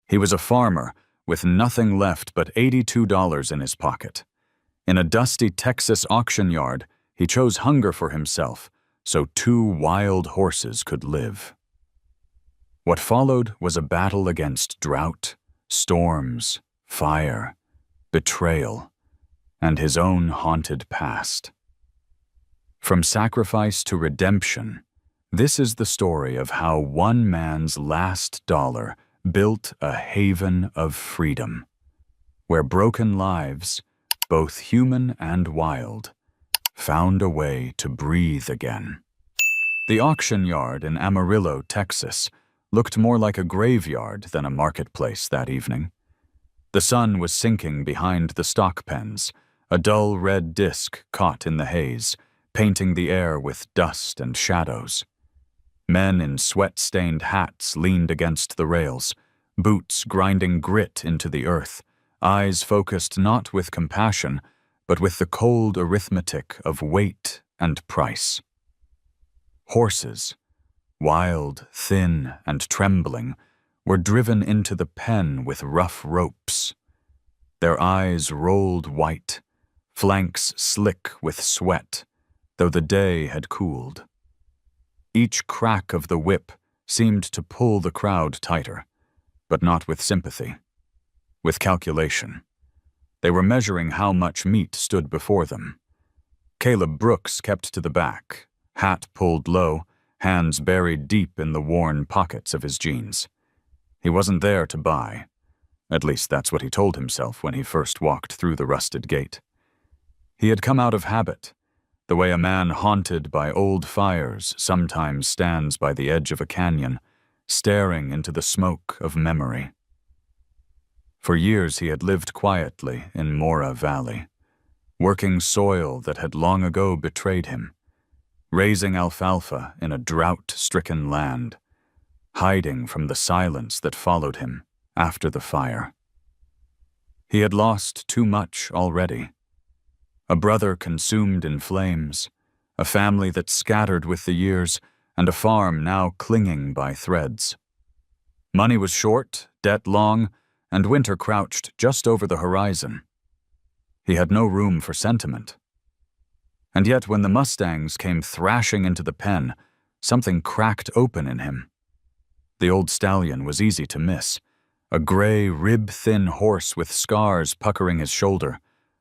He was a farmer with nothing left but $82 in his pocket. In a dusty Texas auction yard, he chose hunger for himself so 2 wild horses could live. What followed was a battle against drought, storms, fire, betrayal, and his own haunted past. From sacrifice to redemption, this is the story of how one man's last dollar built a haven of freedom, where broken lives, both human and wild, found a way to breathe again. The auction yard in Amarillo, Texas, looked more like a graveyard than a marketplace that evening. The sun was sinking behind the stock pens, a dull red disk caught in the haze, painting the air with dust and shadows. Men in sweat-stained hats leaned against the rails, boots grinding grit into the earth, eyes focused not with compassion, but with the cold arithmetic of weight and price. Horses, wild, thin, and trembling, were driven into the pen with rough ropes. Their eyes rolled white, flanks slick with sweat, though the day had cooled. Each crack of the whip seemed to pull the crowd tighter, but not with sympathy, with calculation. They were measuring how much meat stood before them. Caleb Brooks kept to the back, hat pulled low, hands buried deep in the worn pockets of his jeans. He wasn't there to buy. At least that's what he told himself when he first walked through the rusted gate. He had come out of habit, the way a man haunted by old fires sometimes stands by the edge of a canyon, staring into the smoke of memory. For years he had lived quietly in Mora Valley, working soil that had long ago betrayed him, raising alfalfa in a drought-stricken land, hiding from the silence that followed him after the fire. He had lost too much already. A brother consumed in flames, a family that scattered with the years, and a farm now clinging by threads. Money was short, debt long, and winter crouched just over the horizon. He had no room for sentiment. And yet when the Mustangs came thrashing into the pen, something cracked open in him. The old stallion was easy to miss, a gray, rib-thin horse with scars puckering his shoulder,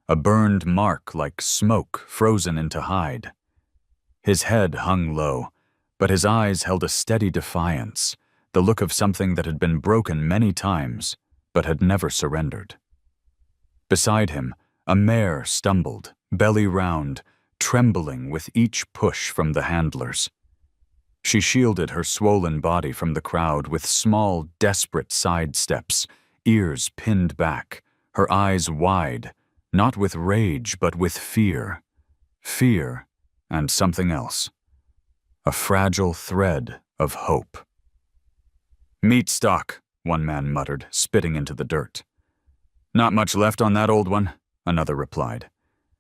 a burned mark like smoke frozen into hide. His head hung low, but his eyes held a steady defiance, the look of something that had been broken many times, but had never surrendered. Beside him, a mare stumbled, belly round, trembling with each push from the handlers. She shielded her swollen body from the crowd with small, desperate side steps, ears pinned back, her eyes wide, not with rage but with fear. Fear and something else. A fragile thread of hope. "Meat stock," one man muttered, spitting into the dirt. "Not much left on that old one," another replied.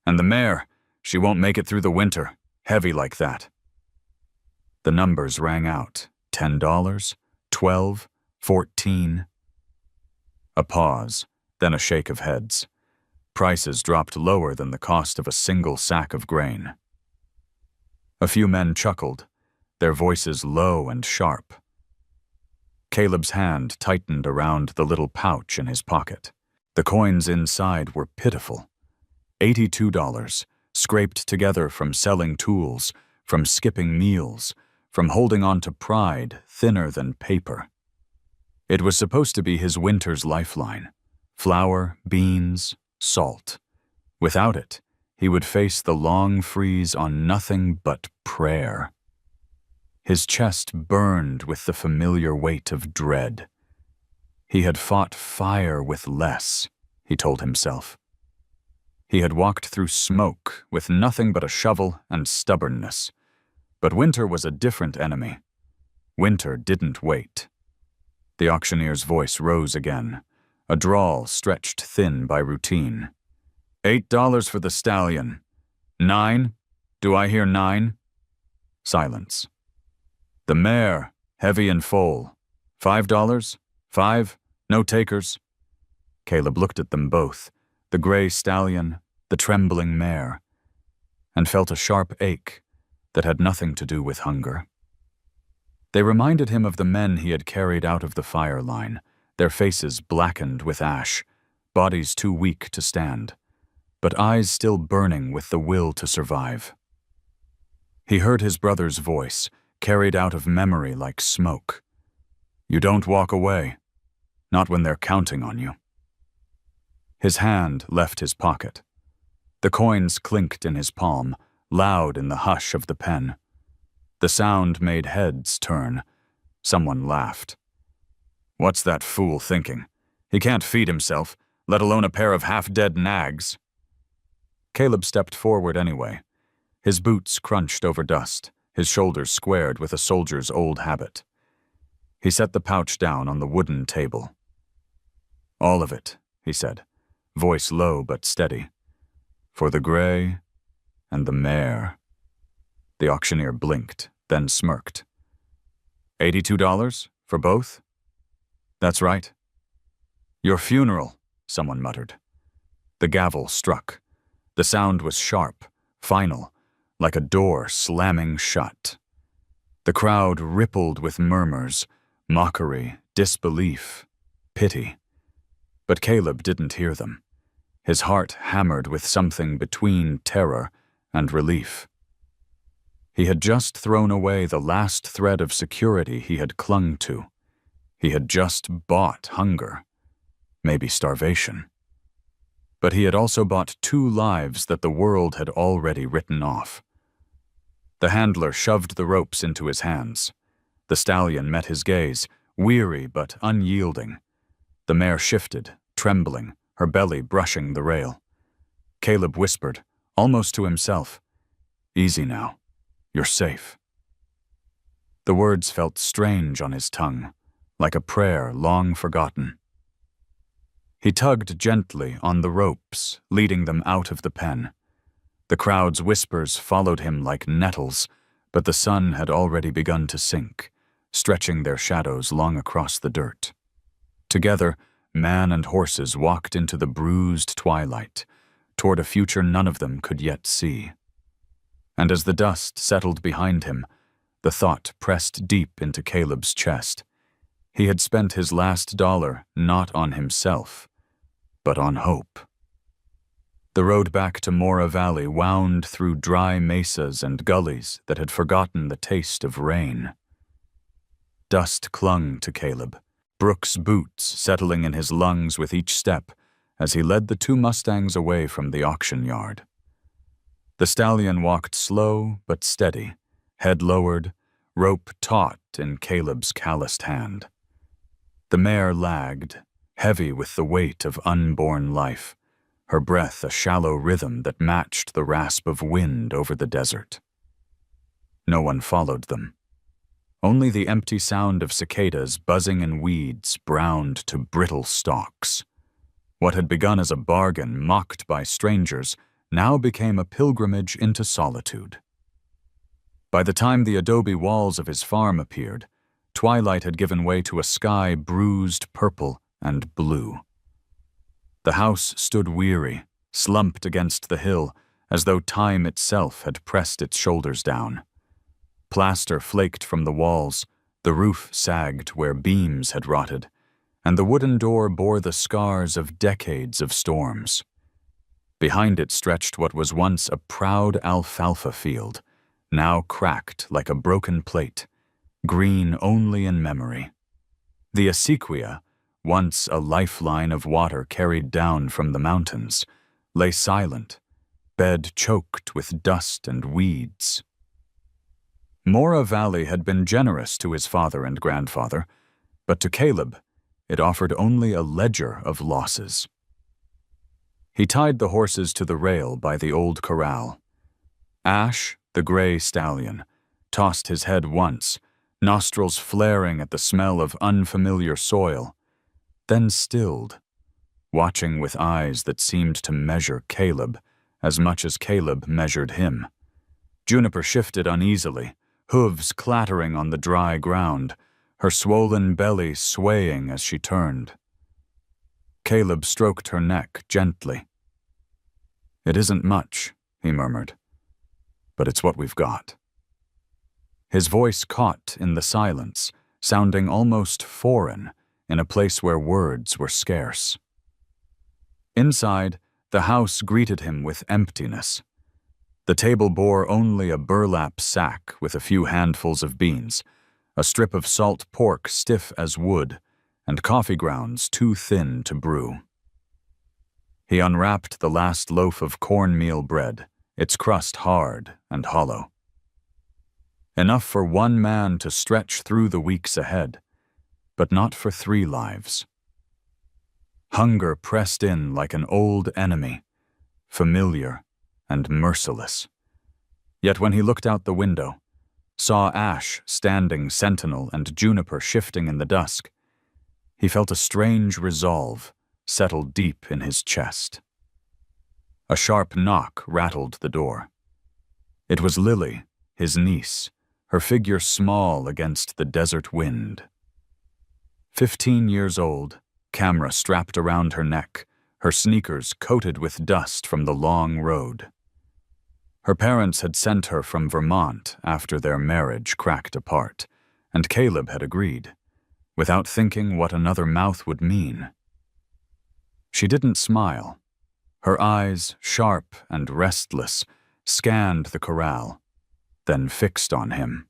"And the mare, she won't make it through the winter, heavy like that." The numbers rang out, $10, $12, $14. A pause, then a shake of heads. Prices dropped lower than the cost of a single sack of grain. A few men chuckled, their voices low and sharp. Caleb's hand tightened around the little pouch in his pocket. The coins inside were pitiful. $82, scraped together from selling tools, from skipping meals, from holding on to pride thinner than paper. It was supposed to be his winter's lifeline: flour, beans, salt. Without it, he would face the long freeze on nothing but prayer. His chest burned with the familiar weight of dread. He had fought fire with less, he told himself. He had walked through smoke with nothing but a shovel and stubbornness. But winter was a different enemy. Winter didn't wait. The auctioneer's voice rose again, a drawl stretched thin by routine. $8 for the stallion. 9? Do I hear 9? Silence. The mare, heavy and foal. $5? 5? No takers?" Caleb looked at them both, the gray stallion, the trembling mare, and felt a sharp ache that had nothing to do with hunger. They reminded him of the men he had carried out of the fire line, their faces blackened with ash, bodies too weak to stand, but eyes still burning with the will to survive. He heard his brother's voice, carried out of memory like smoke. "You don't walk away, not when they're counting on you." His hand left his pocket. The coins clinked in his palm, loud in the hush of the pen. The sound made heads turn. Someone laughed. "What's that fool thinking? He can't feed himself, let alone a pair of half-dead nags." Caleb stepped forward anyway. His boots crunched over dust, his shoulders squared with a soldier's old habit. He set the pouch down on the wooden table. "All of it," he said, voice low but steady. "For the gray and the mare." The auctioneer blinked, then smirked. $82 for both? "That's right." "Your funeral," someone muttered. The gavel struck. The sound was sharp, final, like a door slamming shut. The crowd rippled with murmurs, mockery, disbelief, pity. But Caleb didn't hear them. His heart hammered with something between terror and relief. He had just thrown away the last thread of security he had clung to. He had just bought hunger, maybe starvation. But he had also bought 2 lives that the world had already written off. The handler shoved the ropes into his hands. The stallion met his gaze, weary but unyielding. The mare shifted, trembling, her belly brushing the rail. Caleb whispered, almost to himself, "Easy now. You're safe." The words felt strange on his tongue, like a prayer long forgotten. He tugged gently on the ropes, leading them out of the pen. The crowd's whispers followed him like nettles, but the sun had already begun to sink, stretching their shadows long across the dirt. Together, man and horses walked into the bruised twilight, toward a future none of them could yet see. And as the dust settled behind him, the thought pressed deep into Caleb's chest. He had spent his last dollar not on himself, but on hope. The road back to Mora Valley wound through dry mesas and gullies that had forgotten the taste of rain. Dust clung to Caleb, Brooks' boots settling in his lungs with each step as he led the 2 Mustangs away from the auction yard. The stallion walked slow but steady, head lowered, rope taut in Caleb's calloused hand. The mare lagged, heavy with the weight of unborn life, her breath a shallow rhythm that matched the rasp of wind over the desert. No one followed them. Only the empty sound of cicadas buzzing in weeds browned to brittle stalks. What had begun as a bargain mocked by strangers now became a pilgrimage into solitude. By the time the adobe walls of his farm appeared, twilight had given way to a sky bruised purple and blue. The house stood weary, slumped against the hill, as though time itself had pressed its shoulders down. Plaster flaked from the walls, the roof sagged where beams had rotted, and the wooden door bore the scars of decades of storms. Behind it stretched what was once a proud alfalfa field, now cracked like a broken plate, green only in memory. The acequia, once a lifeline of water carried down from the mountains, lay silent, bed choked with dust and weeds. Mora Valley had been generous to his father and grandfather, but to Caleb, it offered only a ledger of losses. He tied the horses to the rail by the old corral. Ash, the gray stallion, tossed his head once, nostrils flaring at the smell of unfamiliar soil, then stilled, watching with eyes that seemed to measure Caleb as much as Caleb measured him. Juniper shifted uneasily, hooves clattering on the dry ground, her swollen belly swaying as she turned. Caleb stroked her neck gently. "It isn't much," he murmured, "but it's what we've got." His voice caught in the silence, sounding almost foreign in a place where words were scarce. Inside, the house greeted him with emptiness. The table bore only a burlap sack with a few handfuls of beans, a strip of salt pork stiff as wood, and coffee grounds too thin to brew. He unwrapped the last loaf of cornmeal bread, its crust hard and hollow. Enough for one man to stretch through the weeks ahead, but not for 3 lives. Hunger pressed in like an old enemy, familiar and merciless. Yet when he looked out the window, saw ash standing sentinel and juniper shifting in the dusk, he felt a strange resolve settle deep in his chest. A sharp knock rattled the door. It was Lily, his niece, her figure small against the desert wind. 15 years old, camera strapped around her neck, her sneakers coated with dust from the long road. Her parents had sent her from Vermont after their marriage cracked apart, and Caleb had agreed, without thinking what another mouth would mean. She didn't smile. Her eyes, sharp and restless, scanned the corral, then fixed on him.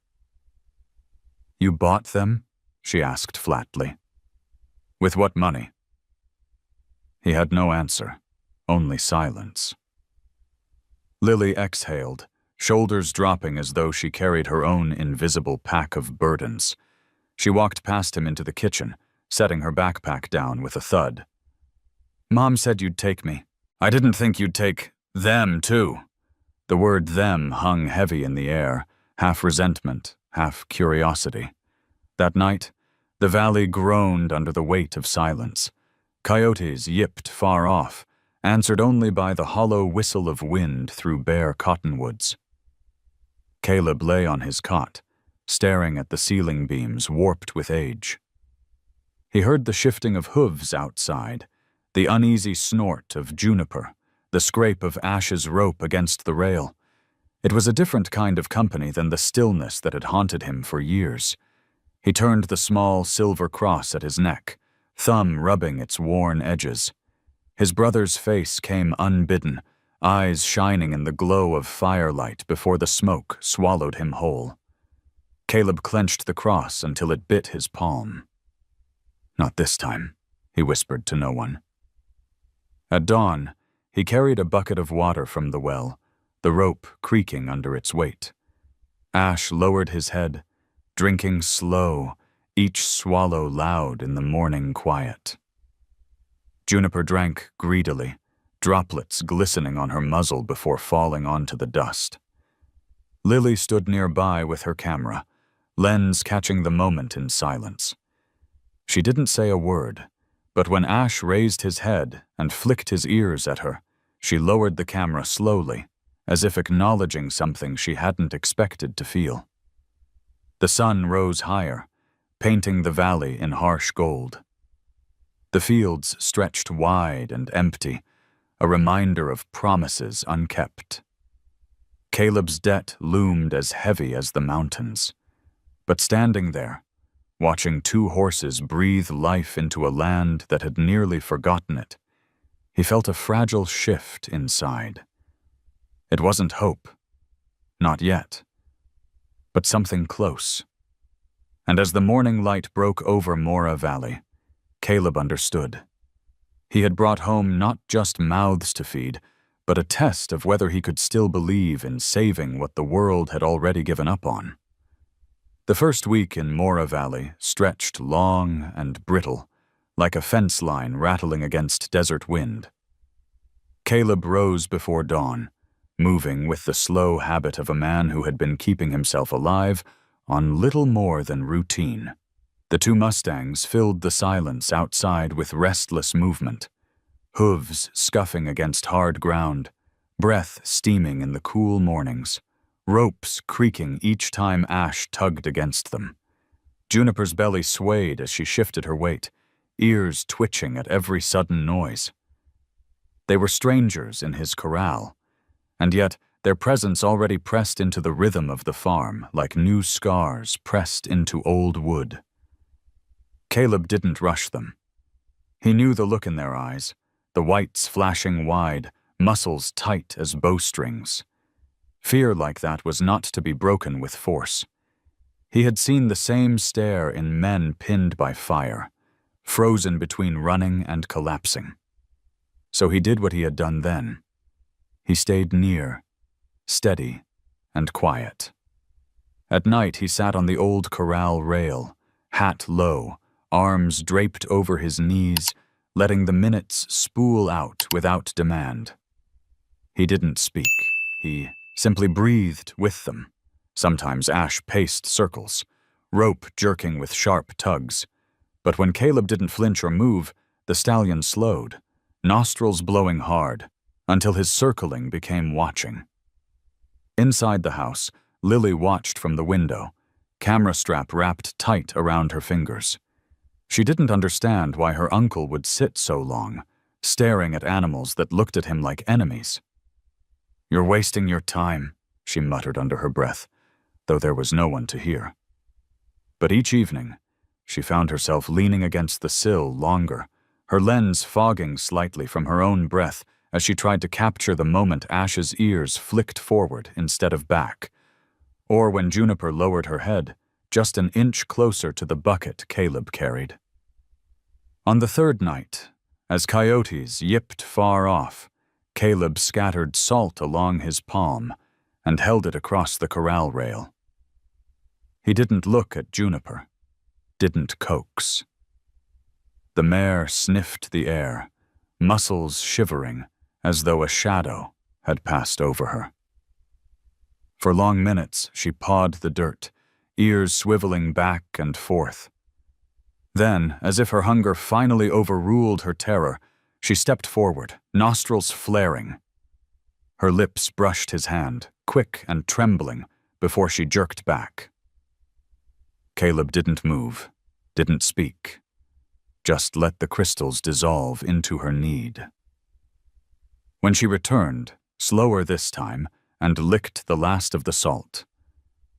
"You bought them?" she asked flatly. "With what money?" He had no answer, only silence. Lily exhaled, shoulders dropping as though she carried her own invisible pack of burdens. She walked past him into the kitchen, setting her backpack down with a thud. "Mom said you'd take me. I didn't think you'd take them, too." The word "them" hung heavy in the air, half resentment, half curiosity. That night, the valley groaned under the weight of silence. Coyotes yipped far off, answered only by the hollow whistle of wind through bare cottonwoods. Caleb lay on his cot, staring at the ceiling beams warped with age. He heard the shifting of hooves outside, the uneasy snort of juniper, the scrape of Ash's rope against the rail. It was a different kind of company than the stillness that had haunted him for years. He turned the small silver cross at his neck, thumb rubbing its worn edges. His brother's face came unbidden, eyes shining in the glow of firelight before the smoke swallowed him whole. Caleb clenched the cross until it bit his palm. "Not this time," he whispered to no one. At dawn, he carried a bucket of water from the well, the rope creaking under its weight. Ash lowered his head, drinking slow, each swallow loud in the morning quiet. Juniper drank greedily, droplets glistening on her muzzle before falling onto the dust. Lily stood nearby with her camera, lens catching the moment in silence. She didn't say a word, but when Ash raised his head and flicked his ears at her, she lowered the camera slowly, as if acknowledging something she hadn't expected to feel. The sun rose higher, painting the valley in harsh gold. The fields stretched wide and empty, a reminder of promises unkept. Caleb's debt loomed as heavy as the mountains. But standing there, watching 2 horses breathe life into a land that had nearly forgotten it, he felt a fragile shift inside. It wasn't hope. Not yet. But something close. And as the morning light broke over Mora Valley, Caleb understood. He had brought home not just mouths to feed, but a test of whether he could still believe in saving what the world had already given up on. The first week in Mora Valley stretched long and brittle, like a fence line rattling against desert wind. Caleb rose before dawn, moving with the slow habit of a man who had been keeping himself alive on little more than routine. The 2 Mustangs filled the silence outside with restless movement, hooves scuffing against hard ground, breath steaming in the cool mornings, ropes creaking each time Ash tugged against them. Juniper's belly swayed as she shifted her weight, ears twitching at every sudden noise. They were strangers in his corral, and yet their presence already pressed into the rhythm of the farm like new scars pressed into old wood. Caleb didn't rush them. He knew the look in their eyes, the whites flashing wide, muscles tight as bowstrings. Fear like that was not to be broken with force. He had seen the same stare in men pinned by fire, frozen between running and collapsing. So he did what he had done then. He stayed near, steady and quiet. At night he sat on the old corral rail, hat low, arms draped over his knees, letting the minutes spool out without demand. He didn't speak. He simply breathed with them. Sometimes Ash paced circles, rope jerking with sharp tugs. But when Caleb didn't flinch or move, the stallion slowed, nostrils blowing hard, until his circling became watching. Inside the house, Lily watched from the window, camera strap wrapped tight around her fingers. She didn't understand why her uncle would sit so long, staring at animals that looked at him like enemies. "You're wasting your time," she muttered under her breath, though there was no one to hear. But each evening, she found herself leaning against the sill longer, her lens fogging slightly from her own breath as she tried to capture the moment Ash's ears flicked forward instead of back, or when Juniper lowered her head, just an inch closer to the bucket Caleb carried. On the third night, as coyotes yipped far off, Caleb scattered salt along his palm and held it across the corral rail. He didn't look at Juniper, didn't coax. The mare sniffed the air, muscles shivering as though a shadow had passed over her. For long minutes she pawed the dirt, ears swiveling back and forth. Then, as if her hunger finally overruled her terror, she stepped forward, nostrils flaring. Her lips brushed his hand, quick and trembling, before she jerked back. Caleb didn't move, didn't speak, just let the crystals dissolve into her need. When she returned, slower this time, and licked the last of the salt,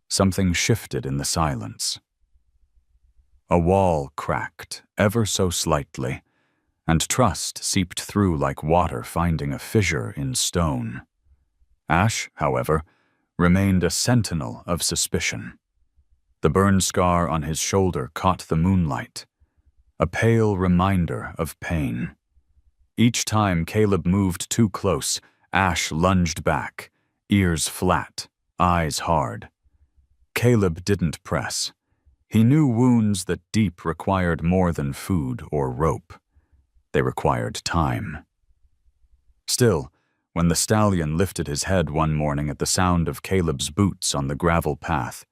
something shifted in the silence. A wall cracked, ever so slightly, and trust seeped through like water finding a fissure in stone. Ash, however, remained a sentinel of suspicion. The burn scar on his shoulder caught the moonlight, a pale reminder of pain. Each time Caleb moved too close, Ash lunged back, ears flat, eyes hard. Caleb didn't press. He knew wounds that deep required more than food or rope. They required time. Still, when the stallion lifted his head one morning at the sound of Caleb's boots on the gravel path,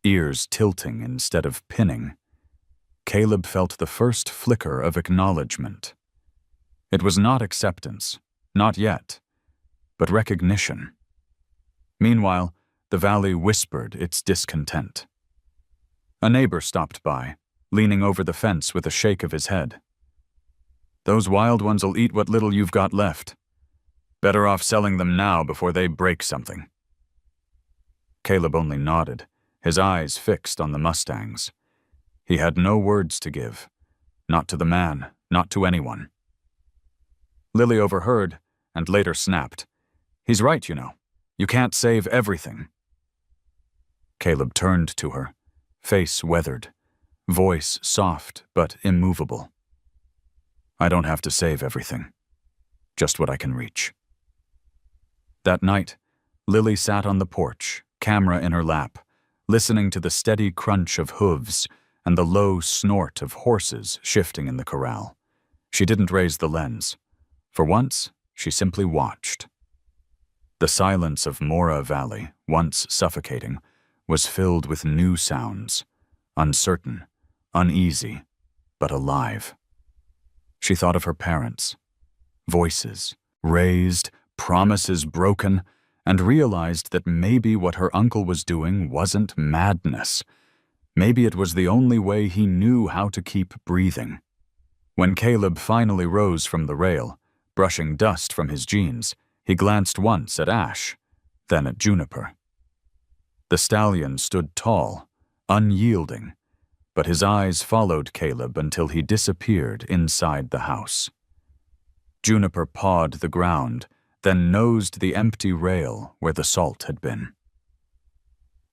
ears tilting instead of pinning, Caleb felt the first flicker of acknowledgement. It was not acceptance, not yet, but recognition. Meanwhile, the valley whispered its discontent. A neighbor stopped by, leaning over the fence with a shake of his head. "Those wild ones'll eat what little you've got left. Better off selling them now before they break something." Caleb only nodded, his eyes fixed on the mustangs. He had no words to give, not to the man, not to anyone. Lily overheard, and later snapped, "He's right, you know. You can't save everything." Caleb turned to her, face weathered, voice soft but immovable. "I don't have to save everything, just what I can reach." That night, Lily sat on the porch, camera in her lap, listening to the steady crunch of hooves and the low snort of horses shifting in the corral. She didn't raise the lens. For once, she simply watched. The silence of Mora Valley, once suffocating, was filled with new sounds, uncertain, uneasy, but alive. She thought of her parents, voices raised, promises broken, and realized that maybe what her uncle was doing wasn't madness. Maybe it was the only way he knew how to keep breathing. When Caleb finally rose from the rail, brushing dust from his jeans, he glanced once at Ash, then at Juniper. The stallion stood tall, unyielding, but his eyes followed Caleb until he disappeared inside the house. Juniper pawed the ground, then nosed the empty rail where the salt had been.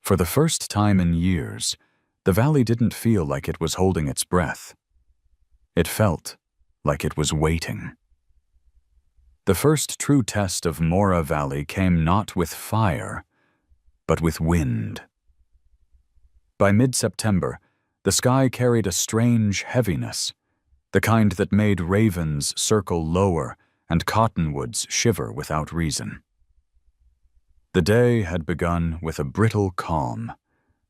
For the first time in years, the valley didn't feel like it was holding its breath. It felt like it was waiting. The first true test of Mora Valley came not with fire, but with wind. By mid-September, the sky carried a strange heaviness, the kind that made ravens circle lower and cottonwoods shiver without reason. The day had begun with a brittle calm,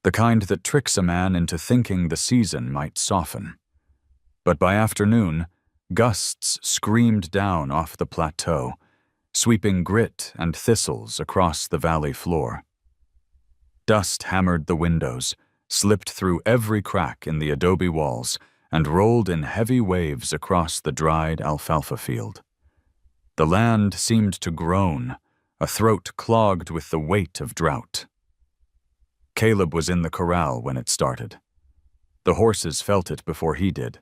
the kind that tricks a man into thinking the season might soften. But by afternoon, gusts screamed down off the plateau, sweeping grit and thistles across the valley floor. Dust hammered the windows, slipped through every crack in the adobe walls, and rolled in heavy waves across the dried alfalfa field. The land seemed to groan, a throat clogged with the weight of drought. Caleb was in the corral when it started. The horses felt it before he did.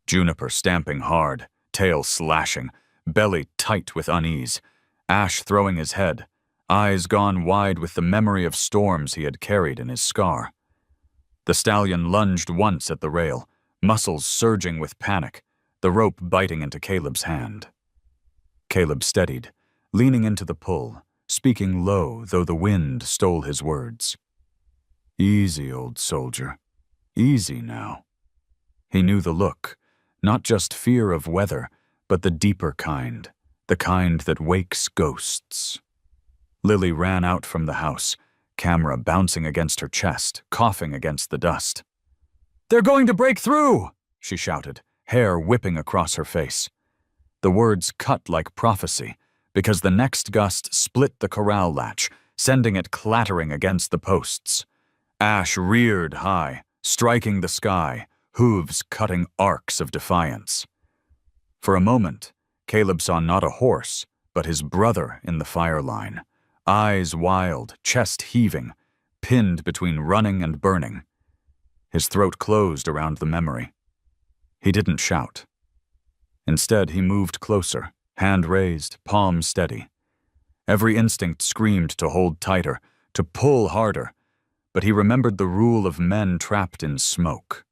Juniper stamping hard, tail slashing, belly tight with unease, Ash throwing his head, eyes gone wide with the memory of storms he had carried in his scar. The stallion lunged once at the rail, muscles surging with panic, the rope biting into Caleb's hand. Caleb steadied, leaning into the pull, speaking low though the wind stole his words. "Easy, old soldier. Easy now." He knew the look, not just fear of weather, but the deeper kind, the kind that wakes ghosts. Lily ran out from the house, camera bouncing against her chest, coughing against the dust. "They're going to break through!" she shouted, hair whipping across her face. The words cut like prophecy, because the next gust split the corral latch, sending it clattering against the posts. Ash reared high, striking the sky, hooves cutting arcs of defiance. For a moment, Caleb saw not a horse, but his brother in the fire line, eyes wild, chest heaving, pinned between running and burning. His throat closed around the memory. He didn't shout. Instead, he moved closer, hand raised, palm steady. Every instinct screamed to hold tighter, to pull harder, but he remembered the rule of men trapped in smoke.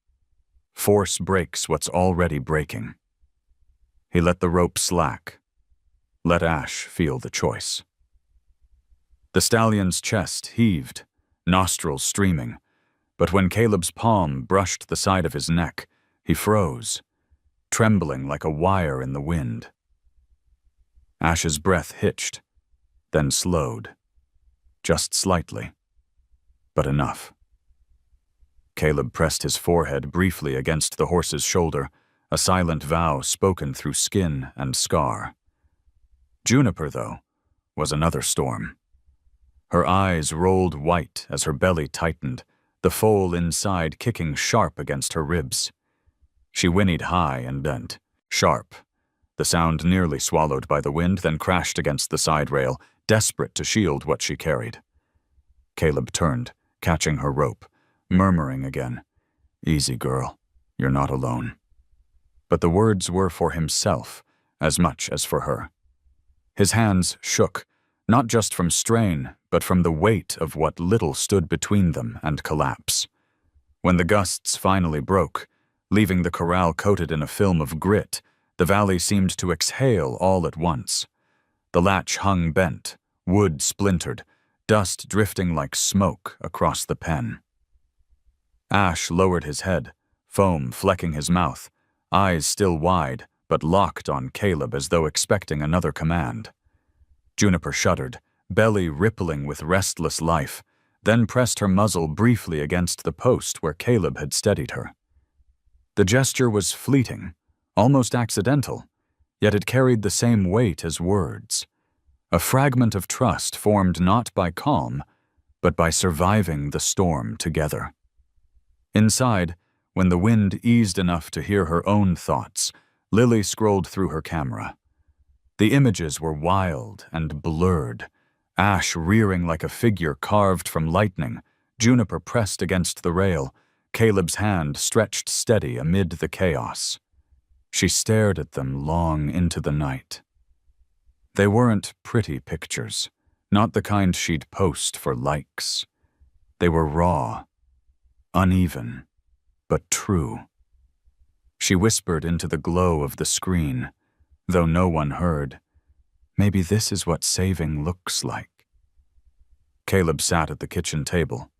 Force breaks what's already breaking. He let the rope slack. Let Ash feel the choice. The stallion's chest heaved, nostrils streaming, but when Caleb's palm brushed the side of his neck, he froze, trembling like a wire in the wind. Ash's breath hitched, then slowed, just slightly, but enough. Caleb pressed his forehead briefly against the horse's shoulder, a silent vow spoken through skin and scar. Juniper, though, was another storm. Her eyes rolled white as her belly tightened, the foal inside kicking sharp against her ribs. She whinnied high and bent, sharp. The sound nearly swallowed by the wind, then crashed against the side rail, desperate to shield what she carried. Caleb turned, catching her rope, murmuring again, "Easy, girl, you're not alone." But the words were for himself as much as for her. His hands shook, not just from strain, but from the weight of what little stood between them and collapse. When the gusts finally broke, leaving the corral coated in a film of grit, the valley seemed to exhale all at once. The latch hung bent, wood splintered, dust drifting like smoke across the pen. Ash lowered his head, foam flecking his mouth, eyes still wide, but locked on Caleb as though expecting another command. Juniper shuddered, belly rippling with restless life, then pressed her muzzle briefly against the post where Caleb had steadied her. The gesture was fleeting, almost accidental, yet it carried the same weight as words. A fragment of trust formed not by calm, but by surviving the storm together. Inside, when the wind eased enough to hear her own thoughts, Lily scrolled through her camera. The images were wild and blurred, Ash rearing like a figure carved from lightning, Juniper pressed against the rail, Caleb's hand stretched steady amid the chaos. She stared at them long into the night. They weren't pretty pictures, not the kind she'd post for likes. They were raw, uneven, but true. She whispered into the glow of the screen, though no one heard. Maybe this is what saving looks like. Caleb sat at the kitchen table,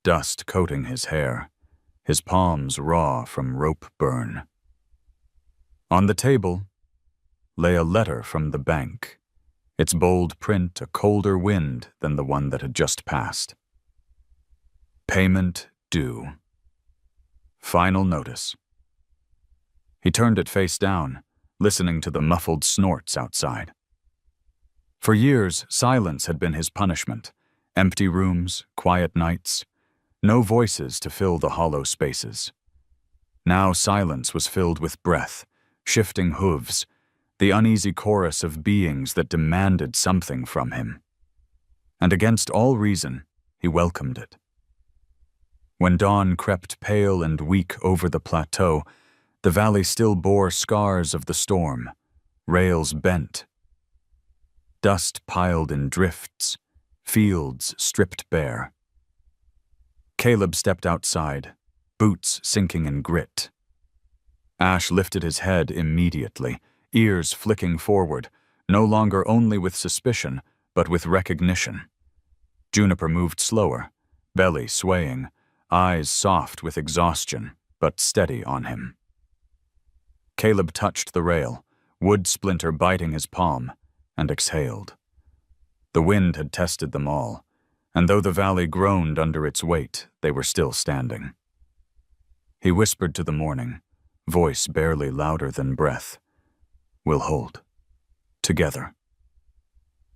dust coating his hair, his palms raw from rope burn. On the table lay a letter from the bank, its bold print a colder wind than the one that had just passed. Payment due. Final notice. He turned it face down, listening to the muffled snorts outside. For years, silence had been his punishment. Empty rooms, quiet nights, no voices to fill the hollow spaces. Now silence was filled with breath, shifting hooves, the uneasy chorus of beings that demanded something from him. And against all reason, he welcomed it. When dawn crept pale and weak over the plateau, the valley still bore scars of the storm, rails bent, dust piled in drifts, fields stripped bare. Caleb stepped outside, boots sinking in grit. Ash lifted his head immediately, ears flicking forward, no longer only with suspicion, but with recognition. Juniper moved slower, belly swaying, eyes soft with exhaustion, but steady on him. Caleb touched the rail, wood splinter biting his palm, and exhaled. The wind had tested them all, and though the valley groaned under its weight, they were still standing. He whispered to the morning, voice barely louder than breath, "We'll hold. Together."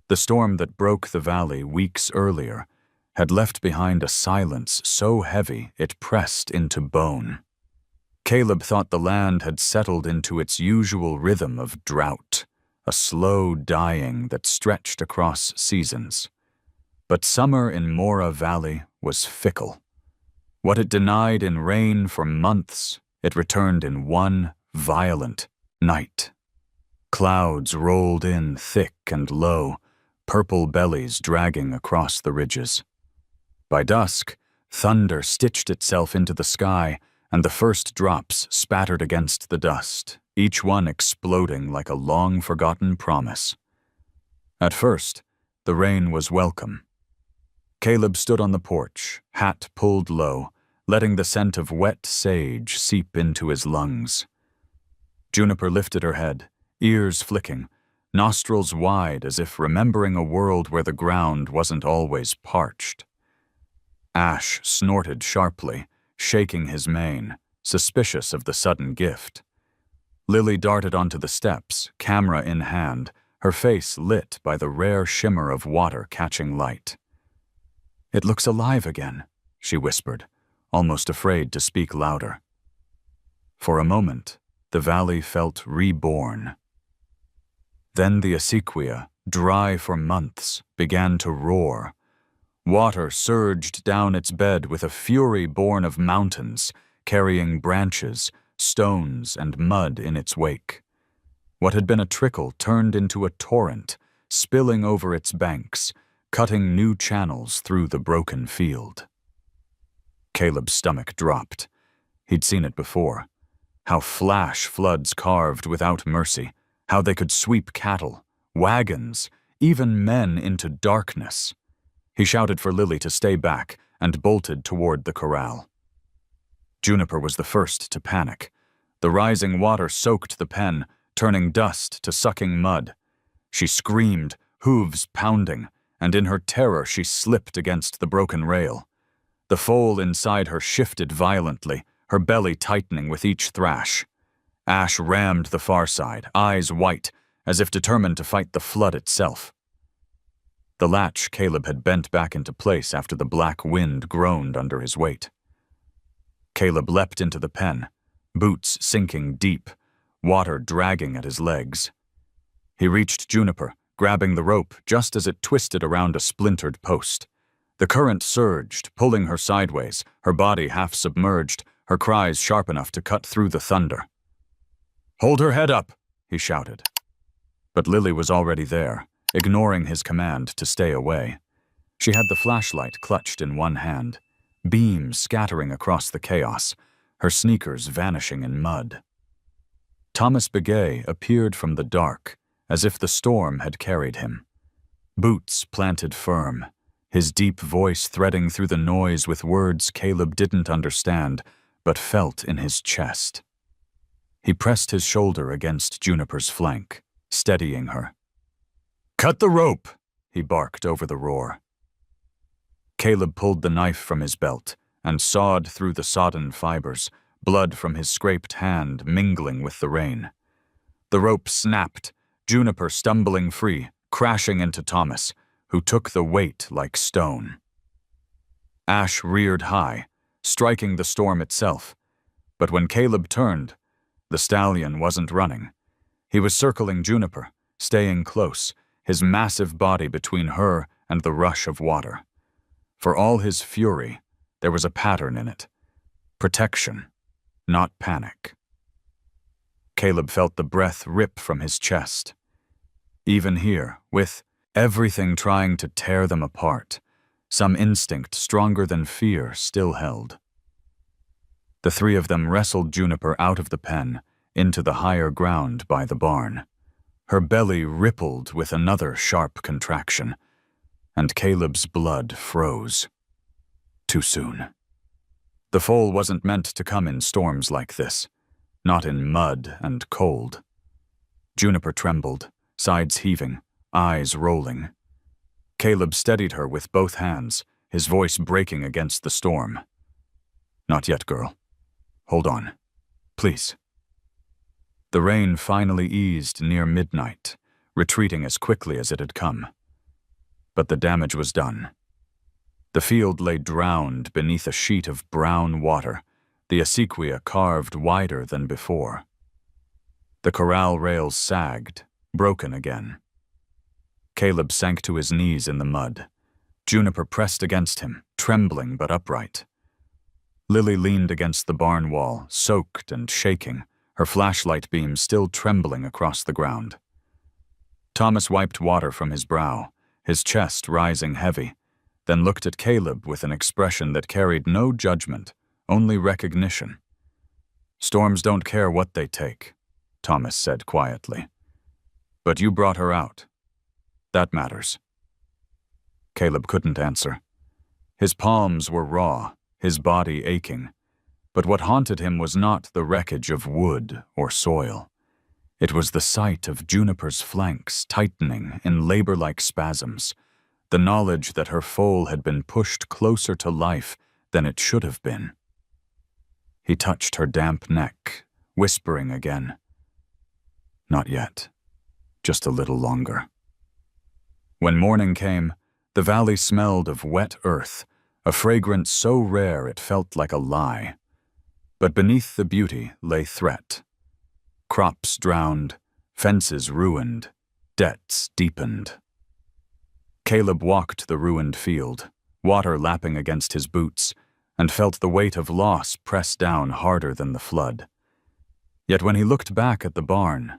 The storm that broke the valley weeks earlier had left behind a silence so heavy it pressed into bone. Caleb thought the land had settled into its usual rhythm of drought, a slow dying that stretched across seasons. But summer in Mora Valley was fickle. What it denied in rain for months, it returned in one violent night. Clouds rolled in thick and low, purple bellies dragging across the ridges. By dusk, thunder stitched itself into the sky, and the first drops spattered against the dust, each one exploding like a long-forgotten promise. At first, the rain was welcome. Caleb stood on the porch, hat pulled low, letting the scent of wet sage seep into his lungs. Juniper lifted her head, ears flicking, nostrils wide as if remembering a world where the ground wasn't always parched. Ash snorted sharply, shaking his mane, suspicious of the sudden gift. Lily darted onto the steps, camera in hand, her face lit by the rare shimmer of water catching light. "It looks alive again," she whispered, almost afraid to speak louder. For a moment, the valley felt reborn. Then the acequia, dry for months, began to roar. Water surged down its bed with a fury born of mountains, carrying branches, stones, and mud in its wake. What had been a trickle turned into a torrent, spilling over its banks, cutting new channels through the broken field. Caleb's stomach dropped. He'd seen it before. How flash floods carved without mercy, how they could sweep cattle, wagons, even men into darkness. He shouted for Lily to stay back and bolted toward the corral. Juniper was the first to panic. The rising water soaked the pen, turning dust to sucking mud. She screamed, hooves pounding, and in her terror she slipped against the broken rail. The foal inside her shifted violently, her belly tightening with each thrash. Ash rammed the far side, eyes white, as if determined to fight the flood itself. The latch Caleb had bent back into place after the black wind groaned under his weight. Caleb leapt into the pen, boots sinking deep, water dragging at his legs. He reached Juniper, grabbing the rope just as it twisted around a splintered post. The current surged, pulling her sideways, her body half submerged, her cries sharp enough to cut through the thunder. "Hold her head up," he shouted. But Lily was already there, ignoring his command to stay away. She had the flashlight clutched in one hand, beams scattering across the chaos, her sneakers vanishing in mud. Thomas Begay appeared from the dark, as if the storm had carried him. Boots planted firm, his deep voice threading through the noise with words Caleb didn't understand, but felt in his chest. He pressed his shoulder against Juniper's flank, steadying her. "Cut the rope," he barked over the roar. Caleb pulled the knife from his belt and sawed through the sodden fibers, blood from his scraped hand mingling with the rain. The rope snapped, Juniper stumbling free, crashing into Thomas, who took the weight like stone. Ash reared high, striking the storm itself, but when Caleb turned, the stallion wasn't running. He was circling Juniper, staying close, his massive body between her and the rush of water. For all his fury, there was a pattern in it. Protection, not panic. Caleb felt the breath rip from his chest. Even here, with everything trying to tear them apart, some instinct stronger than fear still held. The three of them wrestled Juniper out of the pen, into the higher ground by the barn. Her belly rippled with another sharp contraction, and Caleb's blood froze. Too soon. The foal wasn't meant to come in storms like this, not in mud and cold. Juniper trembled, sides heaving, eyes rolling. Caleb steadied her with both hands, his voice breaking against the storm. "Not yet, girl. Hold on. Please." The rain finally eased near midnight, retreating as quickly as it had come. But the damage was done. The field lay drowned beneath a sheet of brown water, the acequia carved wider than before. The corral rails sagged, broken again. Caleb sank to his knees in the mud. Juniper pressed against him, trembling but upright. Lily leaned against the barn wall, soaked and shaking, her flashlight beam still trembling across the ground. Thomas wiped water from his brow, his chest rising heavy, then looked at Caleb with an expression that carried no judgment, only recognition. "Storms don't care what they take," Thomas said quietly. "But you brought her out. That matters." Caleb couldn't answer. His palms were raw, his body aching, but what haunted him was not the wreckage of wood or soil. It was the sight of Juniper's flanks tightening in labor-like spasms, the knowledge that her foal had been pushed closer to life than it should have been. He touched her damp neck, whispering again, "Not yet, just a little longer." When morning came, the valley smelled of wet earth, a fragrance so rare it felt like a lie. But beneath the beauty lay threat. Crops drowned, fences ruined, debts deepened. Caleb walked the ruined field, water lapping against his boots, and felt the weight of loss press down harder than the flood. Yet when he looked back at the barn,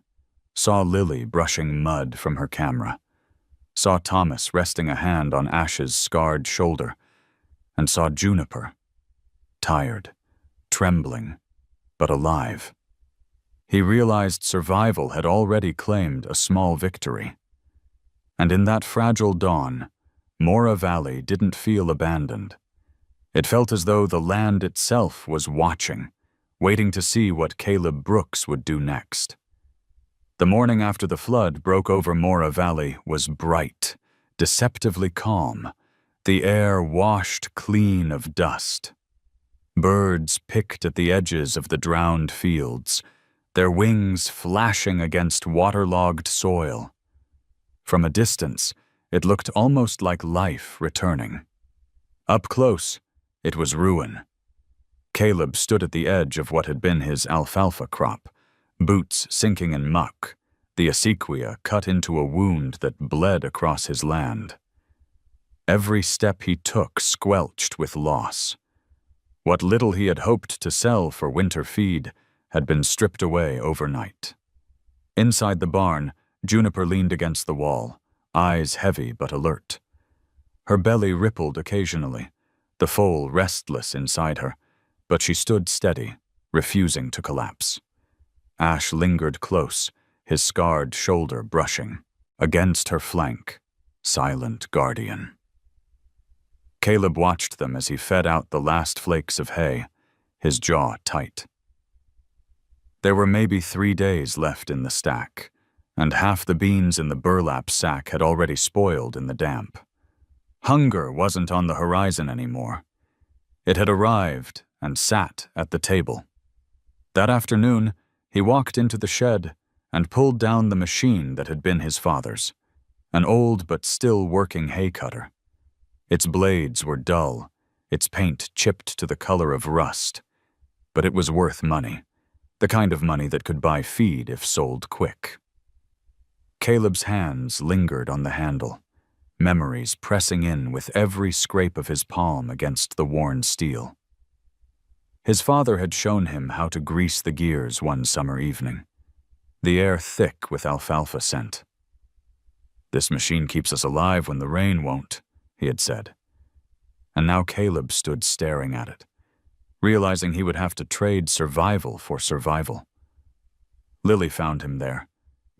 saw Lily brushing mud from her camera, saw Thomas resting a hand on Ash's scarred shoulder, and saw Juniper, tired, trembling, but alive, he realized survival had already claimed a small victory. And in that fragile dawn, Mora Valley didn't feel abandoned. It felt as though the land itself was watching, waiting to see what Caleb Brooks would do next. The morning after the flood broke over Mora Valley was bright, deceptively calm, the air washed clean of dust. Birds picked at the edges of the drowned fields, their wings flashing against waterlogged soil. From a distance, it looked almost like life returning. Up close, it was ruin. Caleb stood at the edge of what had been his alfalfa crop, boots sinking in muck, the acequia cut into a wound that bled across his land. Every step he took squelched with loss. What little he had hoped to sell for winter feed had been stripped away overnight. Inside the barn, Juniper leaned against the wall, eyes heavy but alert. Her belly rippled occasionally, the foal restless inside her, but she stood steady, refusing to collapse. Ash lingered close, his scarred shoulder brushing. Against her flank, silent guardian. Caleb watched them as he fed out the last flakes of hay, his jaw tight. There were maybe 3 days left in the stack, and half the beans in the burlap sack had already spoiled in the damp. Hunger wasn't on the horizon anymore. It had arrived and sat at the table. That afternoon, he walked into the shed and pulled down the machine that had been his father's, an old but still working hay cutter. Its blades were dull, its paint chipped to the color of rust, but it was worth money, the kind of money that could buy feed if sold quick. Caleb's hands lingered on the handle, memories pressing in with every scrape of his palm against the worn steel. His father had shown him how to grease the gears one summer evening, the air thick with alfalfa scent. "This machine keeps us alive when the rain won't," he had said. And now Caleb stood staring at it, realizing he would have to trade survival for survival. Lily found him there,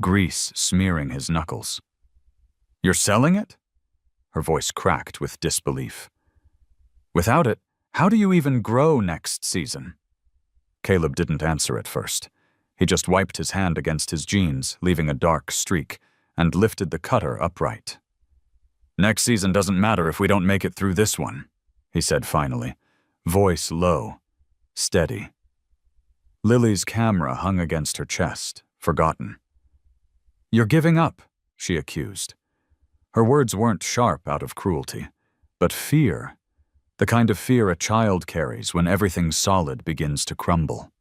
grease smearing his knuckles. "You're selling it?" Her voice cracked with disbelief. "Without it, how do you even grow next season?" Caleb didn't answer at first. He just wiped his hand against his jeans, leaving a dark streak, and lifted the cutter upright. "Next season doesn't matter if we don't make it through this one," he said finally, voice low, steady. Lily's camera hung against her chest, forgotten. "You're giving up," she accused. Her words weren't sharp out of cruelty, but fear, the kind of fear a child carries when everything solid begins to crumble.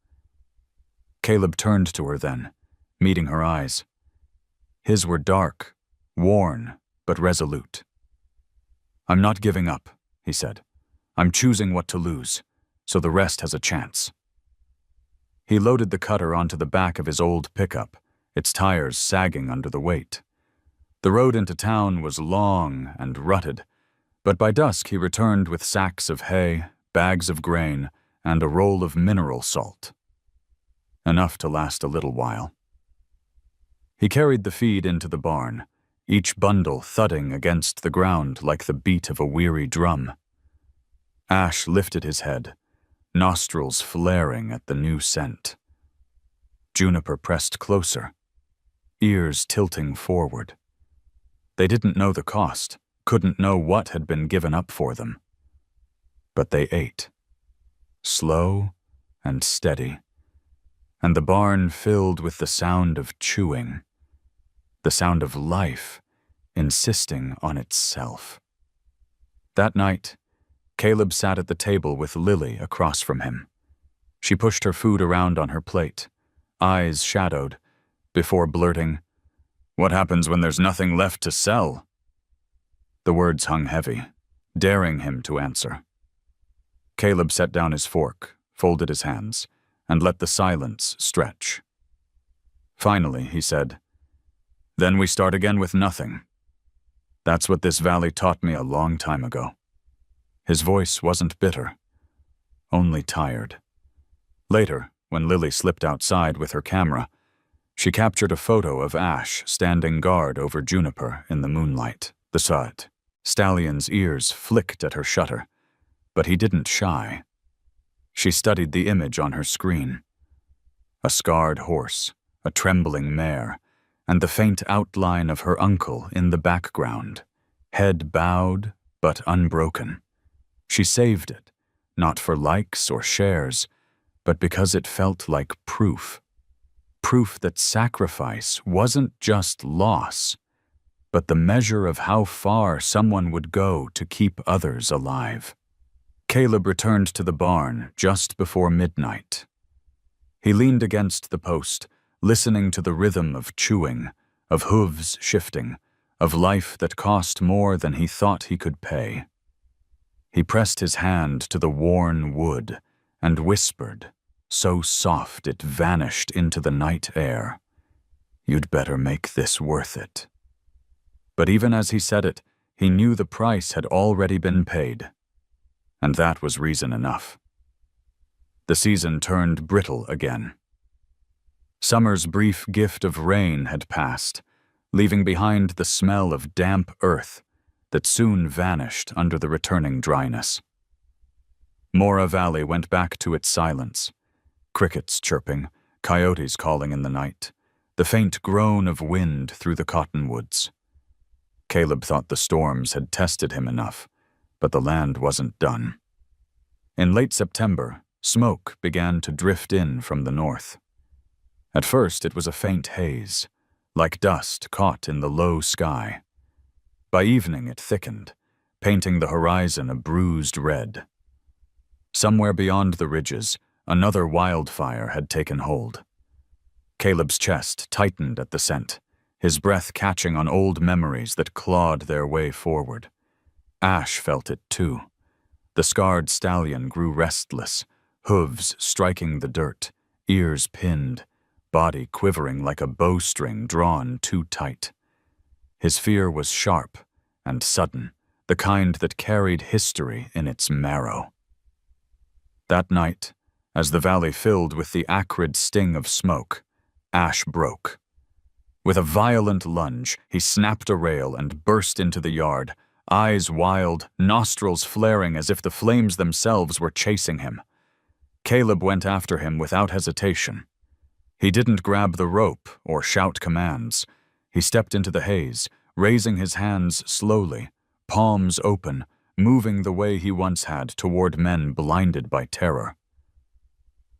Caleb turned to her then, meeting her eyes. His were dark, worn, but resolute. "I'm not giving up," he said. "I'm choosing what to lose, so the rest has a chance." He loaded the cutter onto the back of his old pickup, its tires sagging under the weight. The road into town was long and rutted, but by dusk he returned with sacks of hay, bags of grain, and a roll of mineral salt. Enough to last a little while. He carried the feed into the barn, each bundle thudding against the ground like the beat of a weary drum. Ash lifted his head, nostrils flaring at the new scent. Juniper pressed closer, ears tilting forward. They didn't know the cost, couldn't know what had been given up for them. But they ate, slow and steady, and the barn filled with the sound of chewing, the sound of life insisting on itself. That night, Caleb sat at the table with Lily across from him. She pushed her food around on her plate, eyes shadowed, before blurting, "What happens when there's nothing left to sell?" The words hung heavy, daring him to answer. Caleb set down his fork, folded his hands, and let the silence stretch. Finally, he said, "Then we start again with nothing. That's what this valley taught me a long time ago." His voice wasn't bitter, only tired. Later, when Lily slipped outside with her camera, she captured a photo of Ash standing guard over Juniper in the moonlight. The stallion's ears flicked at her shutter, but he didn't shy. She studied the image on her screen. A scarred horse, a trembling mare, and the faint outline of her uncle in the background, head bowed but unbroken. She saved it, not for likes or shares, but because it felt like proof. Proof that sacrifice wasn't just loss, but the measure of how far someone would go to keep others alive. Caleb returned to the barn just before midnight. He leaned against the post, listening to the rhythm of chewing, of hooves shifting, of life that cost more than he thought he could pay. He pressed his hand to the worn wood and whispered, so soft it vanished into the night air, "You'd better make this worth it." But even as he said it, he knew the price had already been paid. And that was reason enough. The season turned brittle again. Summer's brief gift of rain had passed, leaving behind the smell of damp earth that soon vanished under the returning dryness. Mora Valley went back to its silence, crickets chirping, coyotes calling in the night, the faint groan of wind through the cottonwoods. Caleb thought the storms had tested him enough, but the land wasn't done. In late September, smoke began to drift in from the north. At first it was a faint haze, like dust caught in the low sky. By evening it thickened, painting the horizon a bruised red. Somewhere beyond the ridges, another wildfire had taken hold. Caleb's chest tightened at the scent, his breath catching on old memories that clawed their way forward. Ash felt it too. The scarred stallion grew restless, hooves striking the dirt, ears pinned, body quivering like a bowstring drawn too tight. His fear was sharp and sudden, the kind that carried history in its marrow. That night, as the valley filled with the acrid sting of smoke, Ash broke. With a violent lunge, he snapped a rail and burst into the yard, eyes wild, nostrils flaring as if the flames themselves were chasing him. Caleb went after him without hesitation. He didn't grab the rope or shout commands. He stepped into the haze, raising his hands slowly, palms open, moving the way he once had toward men blinded by terror.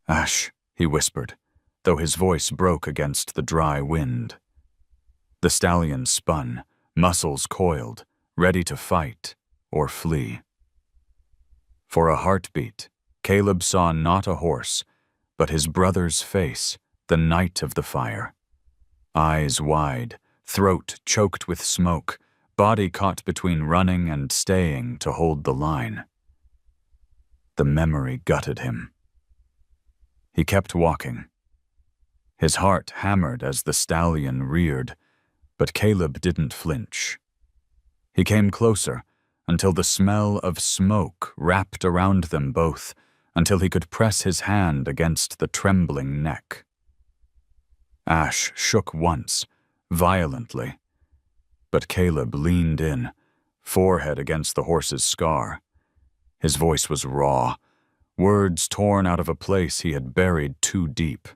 "Ash," he whispered, though his voice broke against the dry wind. The stallion spun, muscles coiled, ready to fight or flee. For a heartbeat, Caleb saw not a horse, but his brother's face, the night of the fire. Eyes wide, throat choked with smoke, body caught between running and staying to hold the line. The memory gutted him. He kept walking. His heart hammered as the stallion reared, but Caleb didn't flinch. He came closer until the smell of smoke wrapped around them both, until he could press his hand against the trembling neck. Ash shook once, violently, but Caleb leaned in, forehead against the horse's scar. His voice was raw, words torn out of a place he had buried too deep.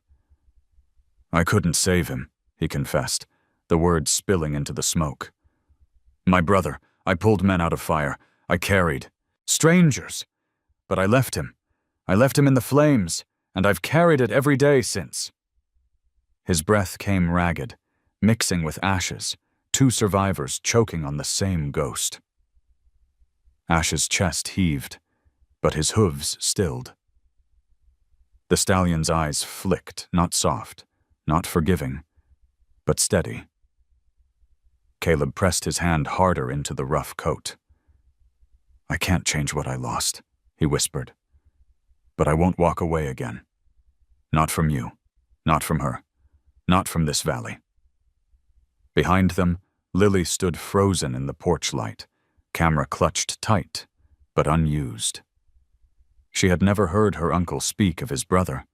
"I couldn't save him," he confessed, the words spilling into the smoke. "My brother, I pulled men out of fire. I carried. Strangers. But I left him. I left him in the flames, and I've carried it every day since." His breath came ragged, mixing with ashes, two survivors choking on the same ghost. Ash's chest heaved, but his hooves stilled. The stallion's eyes flicked, not soft, not forgiving, but steady. Caleb pressed his hand harder into the rough coat. "I can't change what I lost," he whispered. "But I won't walk away again. Not from you, not from her, not from this valley." Behind them, Lily stood frozen in the porch light, camera clutched tight, but unused. She had never heard her uncle speak of his brother.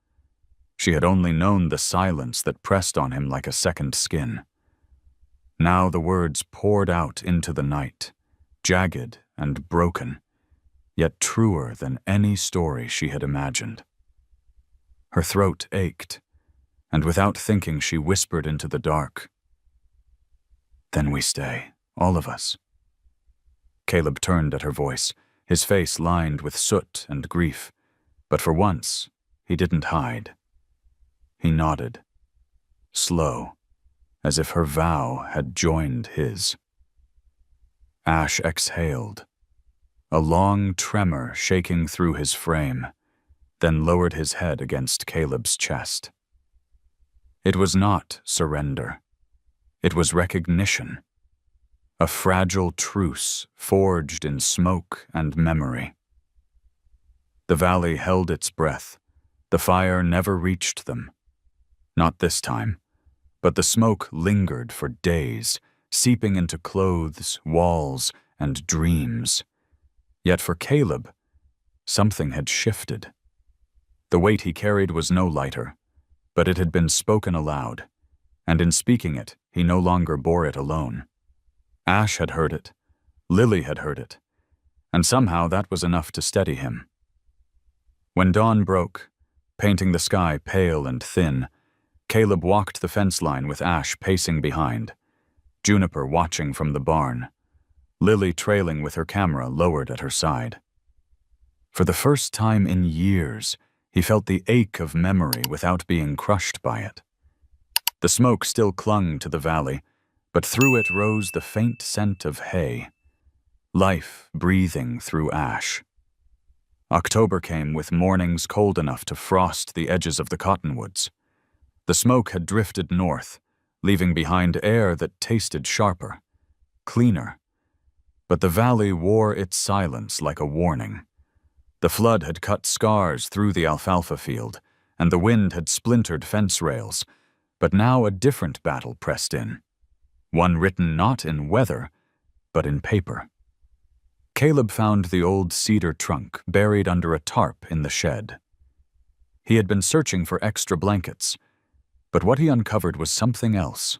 She had only known the silence that pressed on him like a second skin. Now the words poured out into the night, jagged and broken, yet truer than any story she had imagined. Her throat ached, and without thinking she whispered into the dark, "Then we stay, all of us." Caleb turned at her voice, his face lined with soot and grief, but for once he didn't hide. He nodded, slow, as if her vow had joined his. Ash exhaled. a long tremor shaking through his frame, then lowered his head against Caleb's chest. It was not surrender. It was recognition. A fragile truce forged in smoke and memory. The valley held its breath. The fire never reached them. Not this time, but the smoke lingered for days, seeping into clothes, walls, and dreams. Yet for Caleb, something had shifted. The weight he carried was no lighter, but it had been spoken aloud, and in speaking it, he no longer bore it alone. Ash had heard it, Lily had heard it, and somehow that was enough to steady him. When dawn broke, painting the sky pale and thin, Caleb walked the fence line with Ash pacing behind, Juniper watching from the barn, Lily trailing with her camera lowered at her side. For the first time in years, he felt the ache of memory without being crushed by it. The smoke still clung to the valley, but through it rose the faint scent of hay, life breathing through ash. October came with mornings cold enough to frost the edges of the cottonwoods. The smoke had drifted north, leaving behind air that tasted sharper, cleaner. But the valley wore its silence like a warning. The flood had cut scars through the alfalfa field, and the wind had splintered fence rails, but now a different battle pressed in, one written not in weather, but in paper. Caleb found the old cedar trunk buried under a tarp in the shed. He had been searching for extra blankets, but what he uncovered was something else.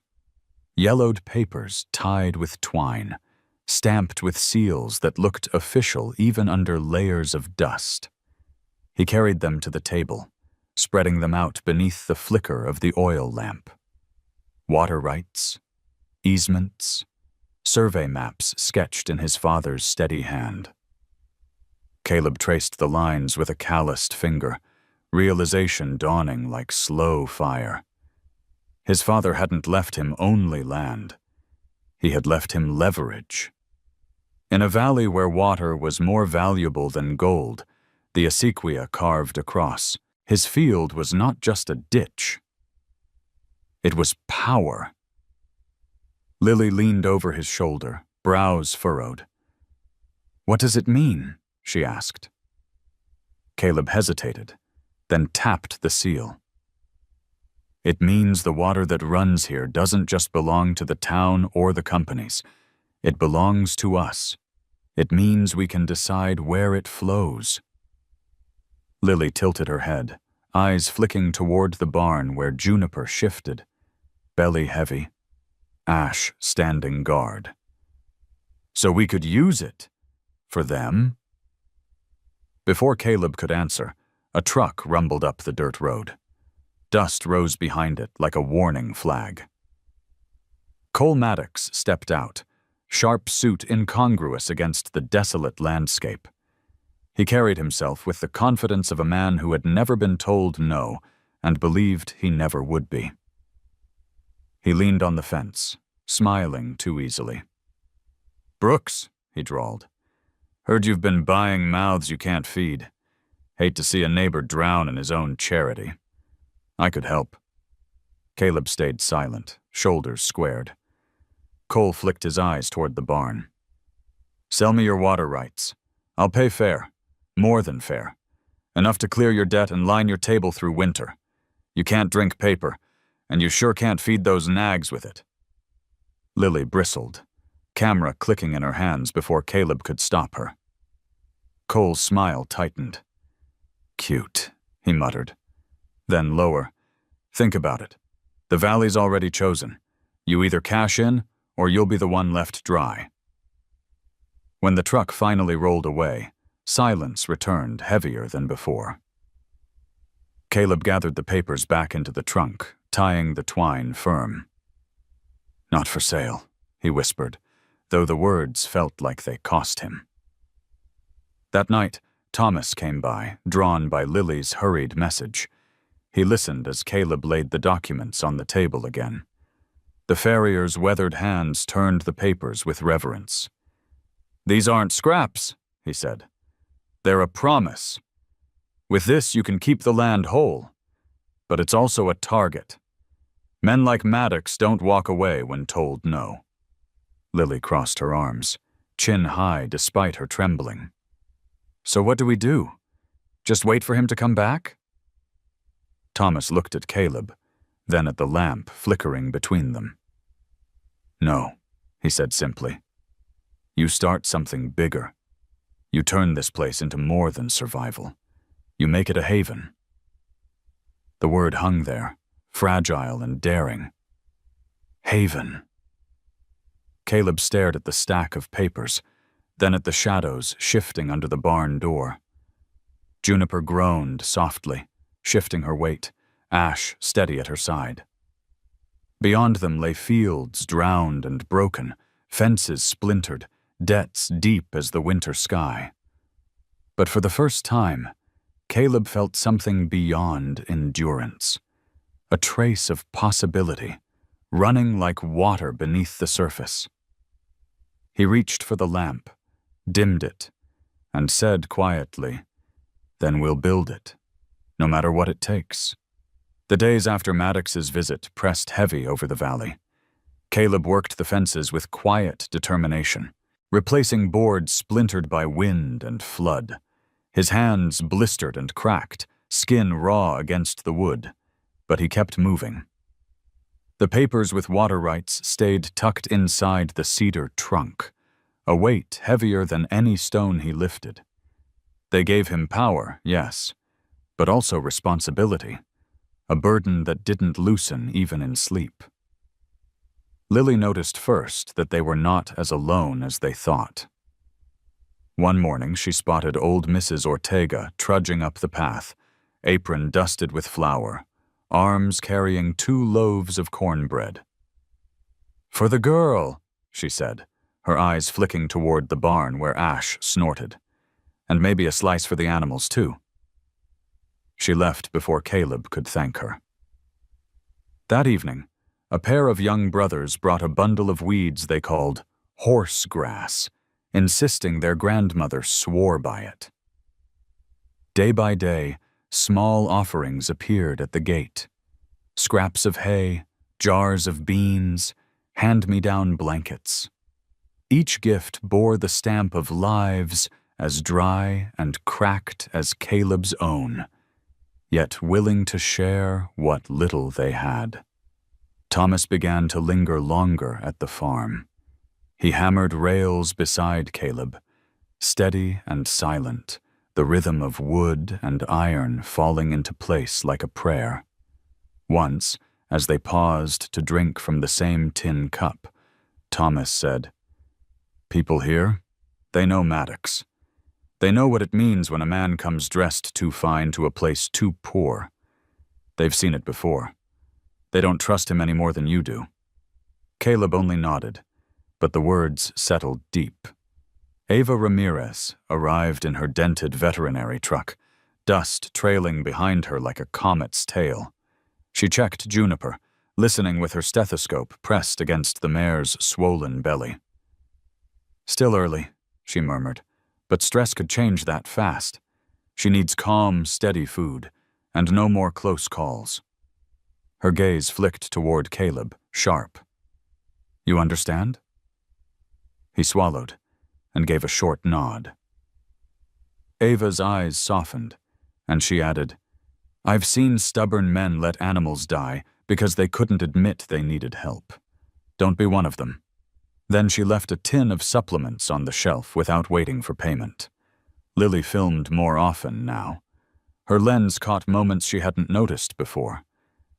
Yellowed papers tied with twine, stamped with seals that looked official even under layers of dust. He carried them to the table, spreading them out beneath the flicker of the oil lamp. Water rights, easements, survey maps sketched in his father's steady hand. Caleb traced the lines with a calloused finger, realization dawning like slow fire. His father hadn't left him only land. He had left him leverage. In a valley where water was more valuable than gold, the acequia carved across, his field was not just a ditch. It was power. Lily leaned over his shoulder, brows furrowed. "What does it mean?" she asked. Caleb hesitated, then tapped the seal. "It means the water that runs here doesn't just belong to the town or the companies. It belongs to us. It means we can decide where it flows." Lily tilted her head, eyes flicking toward the barn where Juniper shifted, belly heavy, Ash standing guard. "So we could use it for them?" Before Caleb could answer, a truck rumbled up the dirt road. Dust rose behind it like a warning flag. Cole Maddox stepped out, sharp suit incongruous against the desolate landscape. He carried himself with the confidence of a man who had never been told no and believed he never would be. He leaned on the fence, smiling too easily. "Brooks," he drawled, "heard you've been buying mouths you can't feed. Hate to see a neighbor drown in his own charity. I could help." Caleb stayed silent, shoulders squared. Cole flicked his eyes toward the barn. "Sell me your water rights. I'll pay fair, more than fair. Enough to clear your debt and line your table through winter. You can't drink paper, and you sure can't feed those nags with it." Lily bristled, camera clicking in her hands before Caleb could stop her. Cole's smile tightened. "Cute," he muttered. Then lower, "Think about it. The valley's already chosen. You either cash in, or you'll be the one left dry." When the truck finally rolled away, silence returned heavier than before. Caleb gathered the papers back into the trunk, tying the twine firm. "Not for sale," he whispered, though the words felt like they cost him. That night, Thomas came by, drawn by Lily's hurried message. He listened as Caleb laid the documents on the table again. The farrier's weathered hands turned the papers with reverence. "These aren't scraps," he said. "They're a promise. With this, you can keep the land whole. But it's also a target. Men like Maddox don't walk away when told no." Lily crossed her arms, chin high despite her trembling. "So what do we do? Just wait for him to come back?" Thomas looked at Caleb, then at the lamp flickering between them. "No," he said simply. "You start something bigger. You turn this place into more than survival. You make it a haven." The word hung there, fragile and daring. Haven. Caleb stared at the stack of papers, then at the shadows shifting under the barn door. Juniper groaned softly, shifting her weight, Ash steady at her side. Beyond them lay fields drowned and broken, fences splintered, debts deep as the winter sky. But for the first time, Caleb felt something beyond endurance, a trace of possibility, running like water beneath the surface. He reached for the lamp, dimmed it, and said quietly, "Then we'll build it, no matter what it takes." The days after Maddox's visit pressed heavy over the valley. Caleb worked the fences with quiet determination, replacing boards splintered by wind and flood. His hands blistered and cracked, skin raw against the wood, but he kept moving. The papers with water rights stayed tucked inside the cedar trunk, a weight heavier than any stone he lifted. They gave him power, yes, but also responsibility, a burden that didn't loosen even in sleep. Lily noticed first that they were not as alone as they thought. One morning she spotted old Mrs. Ortega trudging up the path, apron dusted with flour, arms carrying 2 loaves of cornbread. "For the girl," she said, her eyes flicking toward the barn where Ash snorted. "And maybe a slice for the animals, too." She left before Caleb could thank her. That evening, a pair of young brothers brought a bundle of weeds they called horse grass, insisting their grandmother swore by it. Day by day, small offerings appeared at the gate. Scraps of hay, jars of beans, hand-me-down blankets. Each gift bore the stamp of lives as dry and cracked as Caleb's own, yet willing to share what little they had. Thomas began to linger longer at the farm. He hammered rails beside Caleb, steady and silent, the rhythm of wood and iron falling into place like a prayer. Once, as they paused to drink from the same tin cup, Thomas said, "People here, they know Maddox. They know what it means when a man comes dressed too fine to a place too poor. They've seen it before. They don't trust him any more than you do." Caleb only nodded, but the words settled deep. Ava Ramirez arrived in her dented veterinary truck, dust trailing behind her like a comet's tail. She checked Juniper, listening with her stethoscope pressed against the mare's swollen belly. "Still early," she murmured, "but stress could change that fast. She needs calm, steady food, and no more close calls." Her gaze flicked toward Caleb, sharp. "You understand?" He swallowed and gave a short nod. Ava's eyes softened, and she added, "I've seen stubborn men let animals die because they couldn't admit they needed help. Don't be one of them." Then she left a tin of supplements on the shelf without waiting for payment. Lily filmed more often now. Her lens caught moments she hadn't noticed before.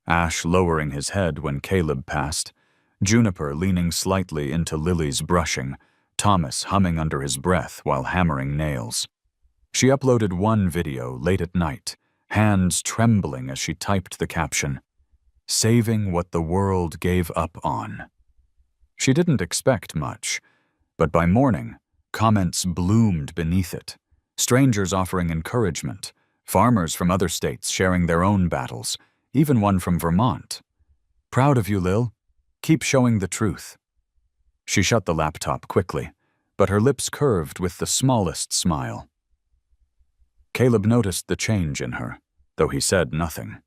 Ash lowering his head when Caleb passed, Juniper leaning slightly into Lily's brushing, Thomas humming under his breath while hammering nails. She uploaded one video late at night, hands trembling as she typed the caption, "Saving what the world gave up on." She didn't expect much, but by morning, comments bloomed beneath it. Strangers offering encouragement, farmers from other states sharing their own battles, even one from Vermont. "Proud of you, Lil. Keep showing the truth." She shut the laptop quickly, but her lips curved with the smallest smile. Caleb noticed the change in her, though he said nothing.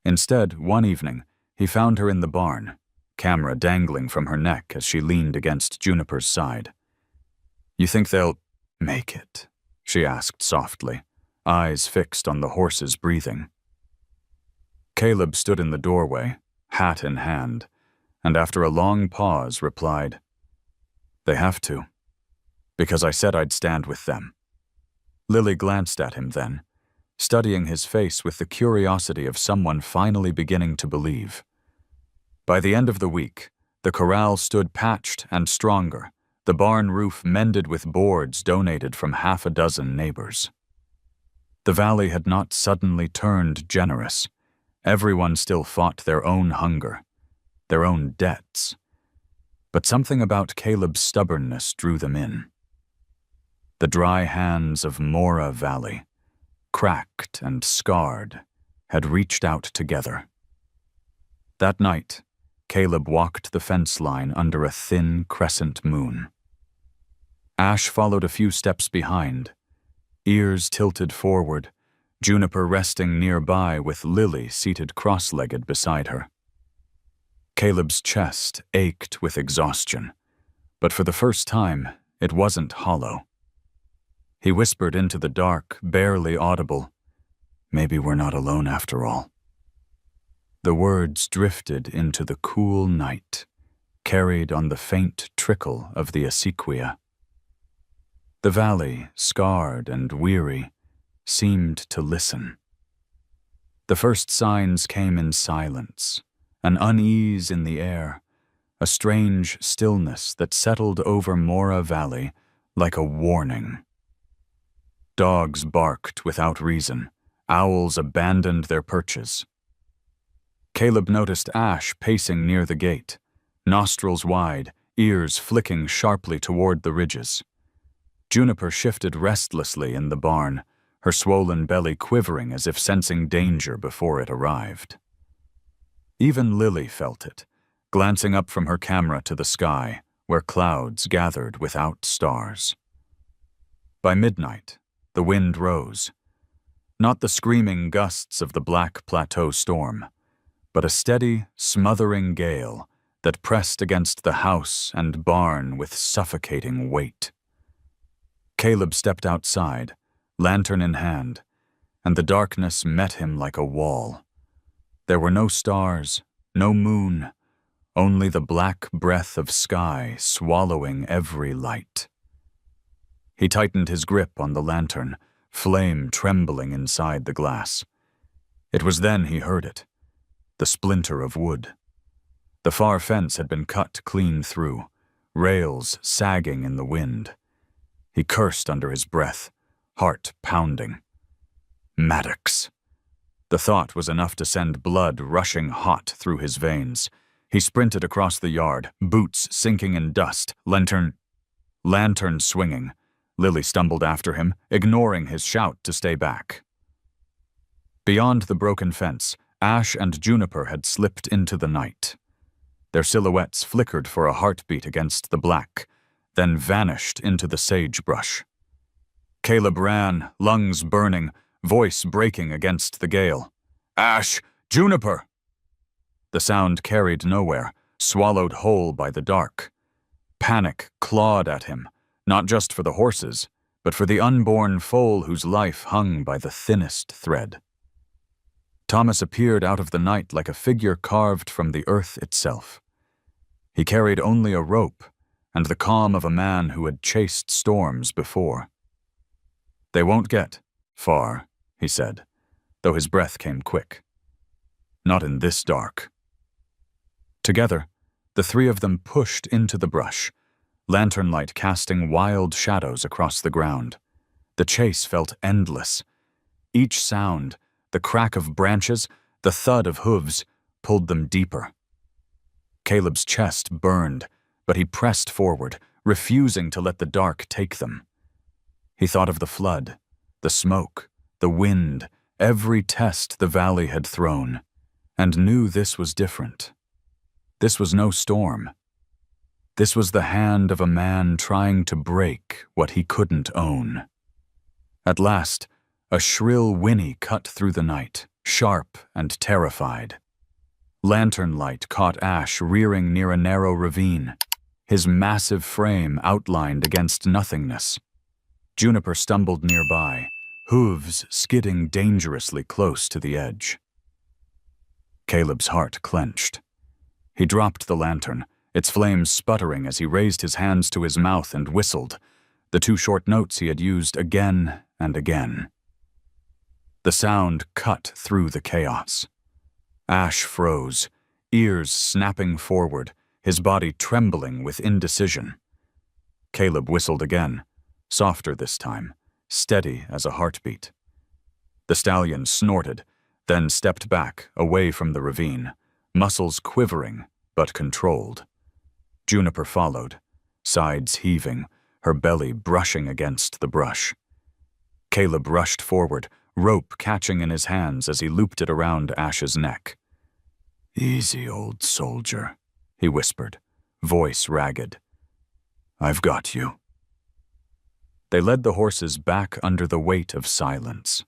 Instead, one evening, he found her in the barn, camera dangling from her neck as she leaned against Juniper's side. "You think they'll make it?" she asked softly, eyes fixed on the horse's breathing. Caleb stood in the doorway, hat in hand, and after a long pause replied, "They have to, because I said I'd stand with them." Lily glanced at him then, studying his face with the curiosity of someone finally beginning to believe. By the end of the week, the corral stood patched and stronger, the barn roof mended with boards donated from half a dozen neighbors. The valley had not suddenly turned generous. Everyone still fought their own hunger, their own debts. But something about Caleb's stubbornness drew them in. The dry hands of Mora Valley, cracked and scarred, had reached out together. That night, Caleb walked the fence line under a thin crescent moon. Ash followed a few steps behind, ears tilted forward, Juniper resting nearby with Lily seated cross-legged beside her. Caleb's chest ached with exhaustion, but for the first time, it wasn't hollow. He whispered into the dark, barely audible, "Maybe we're not alone after all." The words drifted into the cool night, carried on the faint trickle of the acequia. The valley, scarred and weary, seemed to listen. The first signs came in silence, an unease in the air, a strange stillness that settled over Mora Valley like a warning. Dogs barked without reason, owls abandoned their perches. Caleb noticed Ash pacing near the gate, nostrils wide, ears flicking sharply toward the ridges. Juniper shifted restlessly in the barn, her swollen belly quivering as if sensing danger before it arrived. Even Lily felt it, glancing up from her camera to the sky, where clouds gathered without stars. By midnight, the wind rose. Not the screaming gusts of the Black Plateau storm, but a steady, smothering gale that pressed against the house and barn with suffocating weight. Caleb stepped outside, lantern in hand, and the darkness met him like a wall. There were no stars, no moon, only the black breath of sky swallowing every light. He tightened his grip on the lantern, flame trembling inside the glass. It was then he heard it, the splinter of wood. The far fence had been cut clean through, rails sagging in the wind. He cursed under his breath, heart pounding. Maddox. The thought was enough to send blood rushing hot through his veins. He sprinted across the yard, boots sinking in dust, lantern swinging. Lily stumbled after him, ignoring his shout to stay back. Beyond the broken fence, Ash and Juniper had slipped into the night. Their silhouettes flickered for a heartbeat against the black, then vanished into the sagebrush. Caleb ran, lungs burning, voice breaking against the gale. "Ash! Juniper!" The sound carried nowhere, swallowed whole by the dark. Panic clawed at him, not just for the horses, but for the unborn foal whose life hung by the thinnest thread. Thomas appeared out of the night like a figure carved from the earth itself. He carried only a rope and the calm of a man who had chased storms before. "They won't get far," he said, though his breath came quick. "Not in this dark." Together, the three of them pushed into the brush, lantern light casting wild shadows across the ground. The chase felt endless. Each sound, the crack of branches, the thud of hooves, pulled them deeper. Caleb's chest burned, but he pressed forward, refusing to let the dark take them. He thought of the flood, the smoke, the wind, every test the valley had thrown, and knew this was different. This was no storm. This was the hand of a man trying to break what he couldn't own. At last, a shrill whinny cut through the night, sharp and terrified. Lantern light caught Ash rearing near a narrow ravine, his massive frame outlined against nothingness. Juniper stumbled nearby, hooves skidding dangerously close to the edge. Caleb's heart clenched. He dropped the lantern, its flames sputtering as he raised his hands to his mouth and whistled, the 2 short notes he had used again and again. The sound cut through the chaos. Ash froze, ears snapping forward, his body trembling with indecision. Caleb whistled again, softer this time, steady as a heartbeat. The stallion snorted, then stepped back, away from the ravine, muscles quivering but controlled. Juniper followed, sides heaving, her belly brushing against the brush. Caleb rushed forward, rope catching in his hands as he looped it around Ash's neck. "Easy, old soldier," he whispered, voice ragged. "I've got you." They led the horses back under the weight of silence.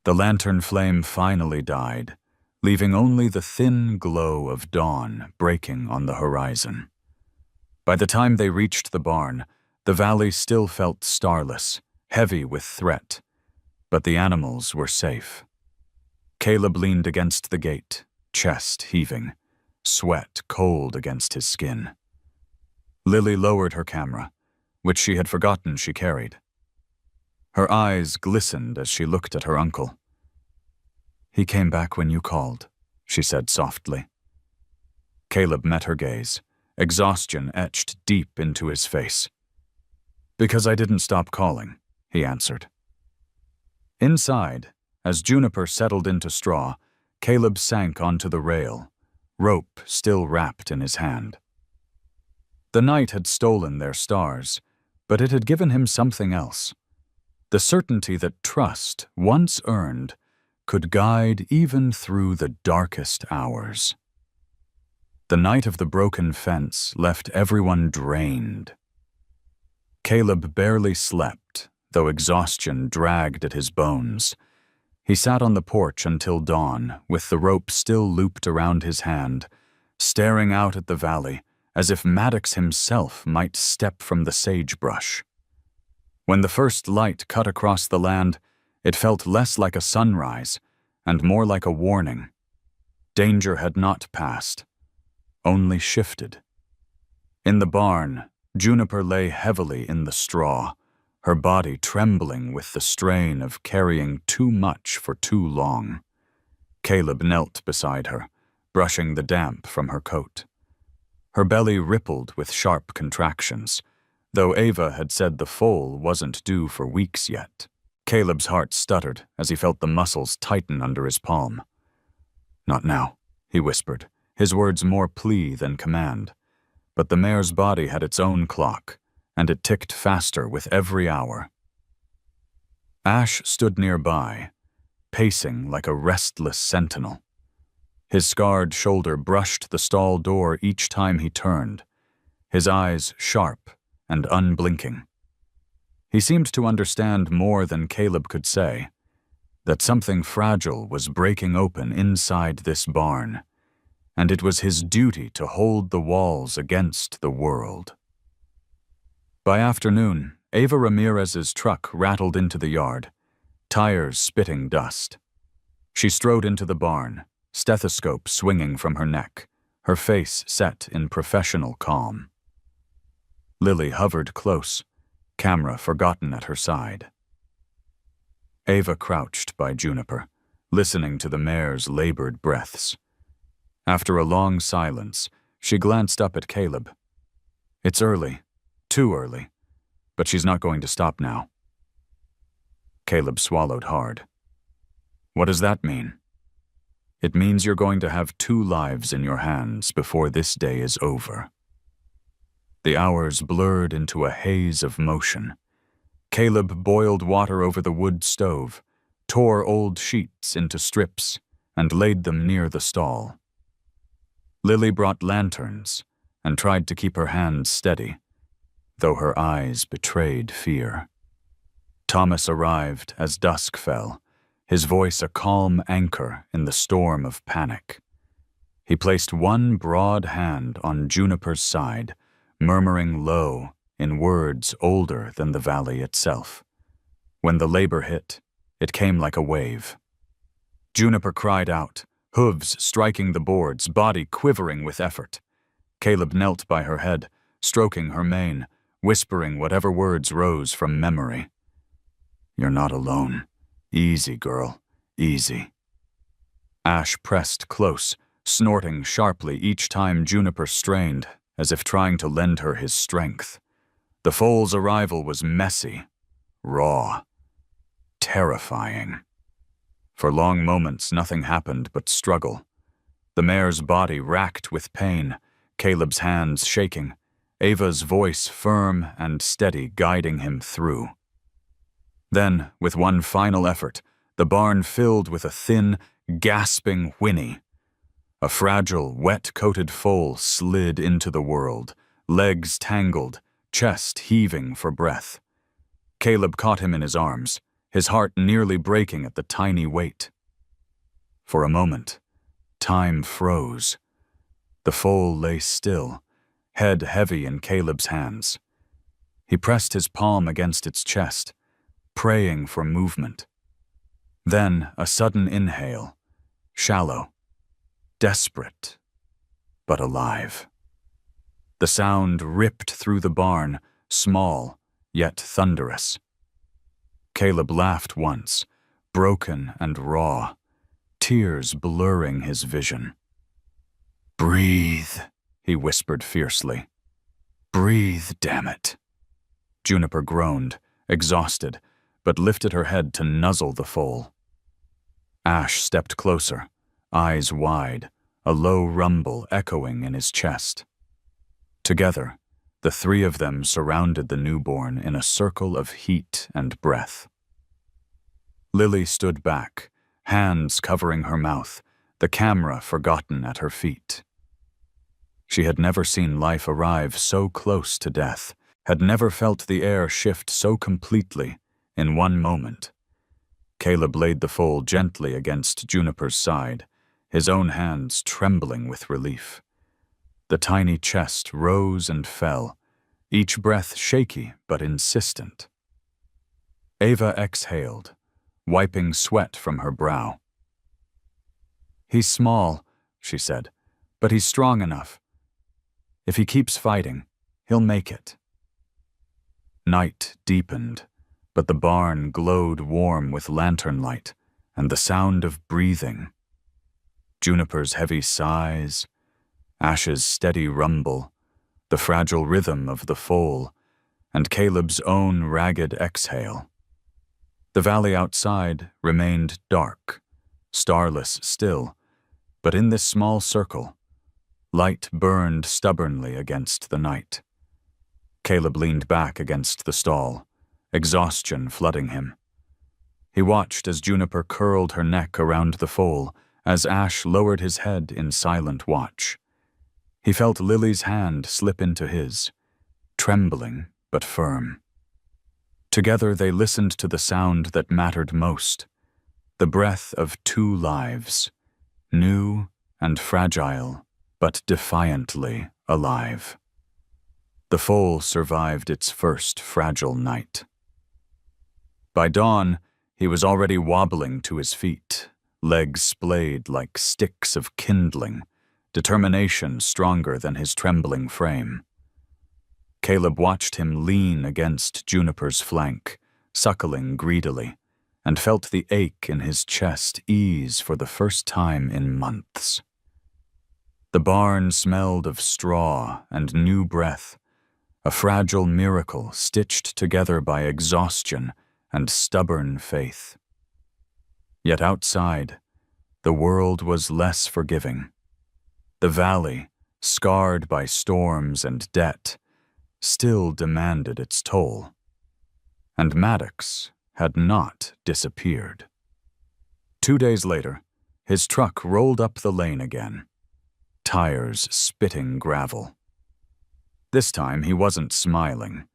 The lantern flame finally died, leaving only the thin glow of dawn breaking on the horizon. By the time they reached the barn, the valley still felt starless, heavy with threat, but the animals were safe. Caleb leaned against the gate, chest heaving, sweat cold against his skin. Lily lowered her camera, which she had forgotten she carried. Her eyes glistened as she looked at her uncle. "He came back when you called," she said softly. Caleb met her gaze, exhaustion etched deep into his face. "Because I didn't stop calling," he answered. Inside, as Juniper settled into straw, Caleb sank onto the rail, rope still wrapped in his hand. The night had stolen their stars, but it had given him something else. The certainty that trust, once earned, could guide even through the darkest hours. The night of the broken fence left everyone drained. Caleb barely slept, though exhaustion dragged at his bones. He sat on the porch until dawn, with the rope still looped around his hand, staring out at the valley, as if Maddox himself might step from the sagebrush. When the first light cut across the land, it felt less like a sunrise and more like a warning. Danger had not passed, only shifted. In the barn, Juniper lay heavily in the straw, her body trembling with the strain of carrying too much for too long. Caleb knelt beside her, brushing the damp from her coat. Her belly rippled with sharp contractions, though Ava had said the foal wasn't due for weeks yet. Caleb's heart stuttered as he felt the muscles tighten under his palm. "Not now," he whispered, his words more plea than command. But the mare's body had its own clock, and it ticked faster with every hour. Ash stood nearby, pacing like a restless sentinel. His scarred shoulder brushed the stall door each time he turned, his eyes sharp and unblinking. He seemed to understand more than Caleb could say, that something fragile was breaking open inside this barn, and it was his duty to hold the walls against the world. By afternoon, Ava Ramirez's truck rattled into the yard, tires spitting dust. She strode into the barn, stethoscope swinging from her neck, her face set in professional calm. Lily hovered close, camera forgotten at her side. Ava crouched by Juniper, listening to the mare's labored breaths. After a long silence, she glanced up at Caleb. "It's early, too early, but she's not going to stop now." Caleb swallowed hard. "What does that mean?" "It means you're going to have 2 lives in your hands before this day is over." The hours blurred into a haze of motion. Caleb boiled water over the wood stove, tore old sheets into strips, and laid them near the stall. Lily brought lanterns, and tried to keep her hands steady, though her eyes betrayed fear. Thomas arrived as dusk fell, his voice a calm anchor in the storm of panic. He placed one broad hand on Juniper's side, murmuring low in words older than the valley itself. When the labor hit, it came like a wave. Juniper cried out, hooves striking the boards, body quivering with effort. Caleb knelt by her head, stroking her mane, whispering whatever words rose from memory. "You're not alone. Easy, girl, easy." Ash pressed close, snorting sharply each time Juniper strained, as if trying to lend her his strength. The foal's arrival was messy, raw, terrifying. For long moments, nothing happened but struggle. The mare's body racked with pain, Caleb's hands shaking, Ava's voice firm and steady guiding him through. Then, with one final effort, the barn filled with a thin, gasping whinny. A fragile, wet-coated foal slid into the world, legs tangled, chest heaving for breath. Caleb caught him in his arms, his heart nearly breaking at the tiny weight. For a moment, time froze. The foal lay still, head heavy in Caleb's hands. He pressed his palm against its chest, praying for movement. Then a sudden inhale, shallow, desperate, but alive. The sound ripped through the barn, small, yet thunderous. Caleb laughed once, broken and raw, tears blurring his vision. "Breathe," he whispered fiercely. "Breathe, damn it." Juniper groaned, exhausted, but lifted her head to nuzzle the foal. Ash stepped closer, eyes wide, a low rumble echoing in his chest. Together, the three of them surrounded the newborn in a circle of heat and breath. Lily stood back, hands covering her mouth, the camera forgotten at her feet. She had never seen life arrive so close to death, had never felt the air shift so completely in one moment. Caleb laid the foal gently against Juniper's side, his own hands trembling with relief. The tiny chest rose and fell, each breath shaky but insistent. Ava exhaled, wiping sweat from her brow. "He's small," she said, "but he's strong enough. If he keeps fighting, he'll make it." Night deepened, but the barn glowed warm with lantern light and the sound of breathing. Juniper's heavy sighs, Ash's steady rumble, the fragile rhythm of the foal, and Caleb's own ragged exhale. The valley outside remained dark, starless still, but in this small circle, light burned stubbornly against the night. Caleb leaned back against the stall, exhaustion flooding him. He watched as Juniper curled her neck around the foal, as Ash lowered his head in silent watch. He felt Lily's hand slip into his, trembling but firm. Together they listened to the sound that mattered most, the breath of two lives, new and fragile, but defiantly alive. The foal survived its first fragile night. By dawn, he was already wobbling to his feet, legs splayed like sticks of kindling, determination stronger than his trembling frame. Caleb watched him lean against Juniper's flank, suckling greedily, and felt the ache in his chest ease for the first time in months. The barn smelled of straw and new breath, a fragile miracle stitched together by exhaustion and stubborn faith. Yet outside, the world was less forgiving. The valley, scarred by storms and debt, still demanded its toll. And Maddox had not disappeared. 2 days later, his truck rolled up the lane again, tires spitting gravel. This time he wasn't smiling.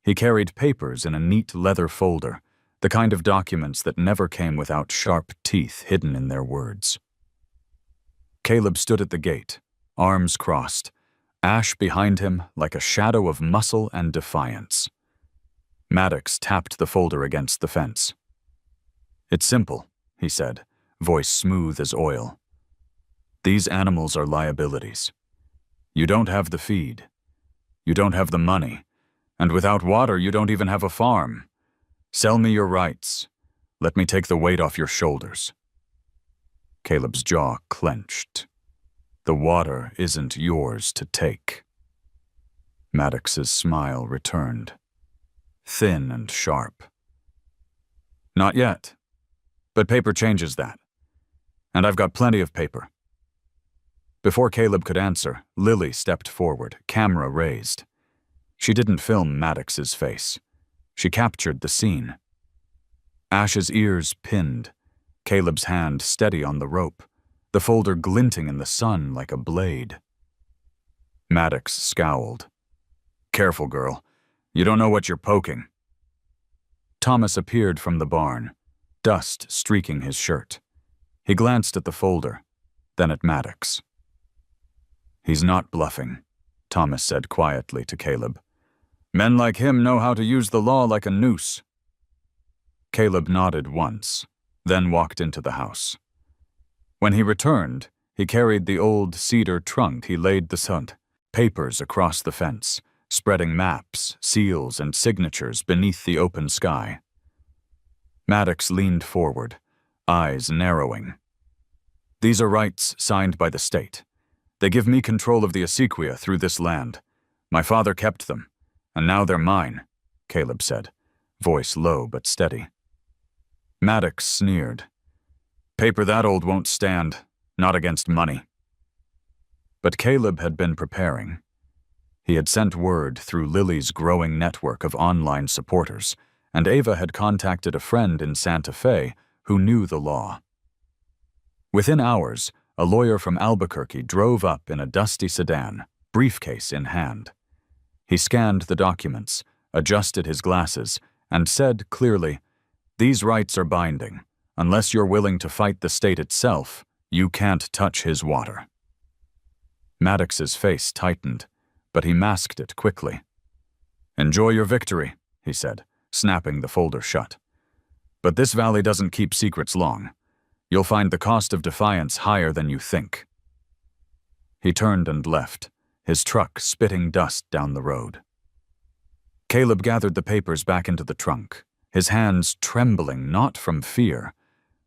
He carried papers in a neat leather folder, the kind of documents that never came without sharp teeth hidden in their words. Caleb stood at the gate, arms crossed, Ash behind him like a shadow of muscle and defiance. Maddox tapped the folder against the fence. "It's simple," he said, voice smooth as oil. "These animals are liabilities. You don't have the feed. You don't have the money. And without water, you don't even have a farm. Sell me your rights. Let me take the weight off your shoulders." Caleb's jaw clenched. "The water isn't yours to take." Maddox's smile returned, thin and sharp. "Not yet. But paper changes that. And I've got plenty of paper." Before Caleb could answer, Lily stepped forward, camera raised. She didn't film Maddox's face. She captured the scene. Ash's ears pinned, Caleb's hand steady on the rope, the folder glinting in the sun like a blade. Maddox scowled. "Careful, girl. You don't know what you're poking." Thomas appeared from the barn, dust streaking his shirt. He glanced at the folder, then at Maddox. "He's not bluffing," Thomas said quietly to Caleb. "Men like him know how to use the law like a noose." Caleb nodded once, then walked into the house. When he returned, he carried the old cedar trunk he laid the sand, papers across the fence, spreading maps, seals, and signatures beneath the open sky. Maddox leaned forward, eyes narrowing. "These are rights signed by the state. They give me control of the acequia through this land. My father kept them, and now they're mine," Caleb said, voice low but steady. Maddox sneered. "Paper that old won't stand, not against money." But Caleb had been preparing. He had sent word through Lily's growing network of online supporters, and Ava had contacted a friend in Santa Fe who knew the law. Within hours, a lawyer from Albuquerque drove up in a dusty sedan, briefcase in hand. He scanned the documents, adjusted his glasses, and said clearly, "These rights are binding. Unless you're willing to fight the state itself, you can't touch his water." Maddox's face tightened, but he masked it quickly. "Enjoy your victory," he said, snapping the folder shut. "But this valley doesn't keep secrets long. You'll find the cost of defiance higher than you think." He turned and left, his truck spitting dust down the road. Caleb gathered the papers back into the trunk, his hands trembling not from fear,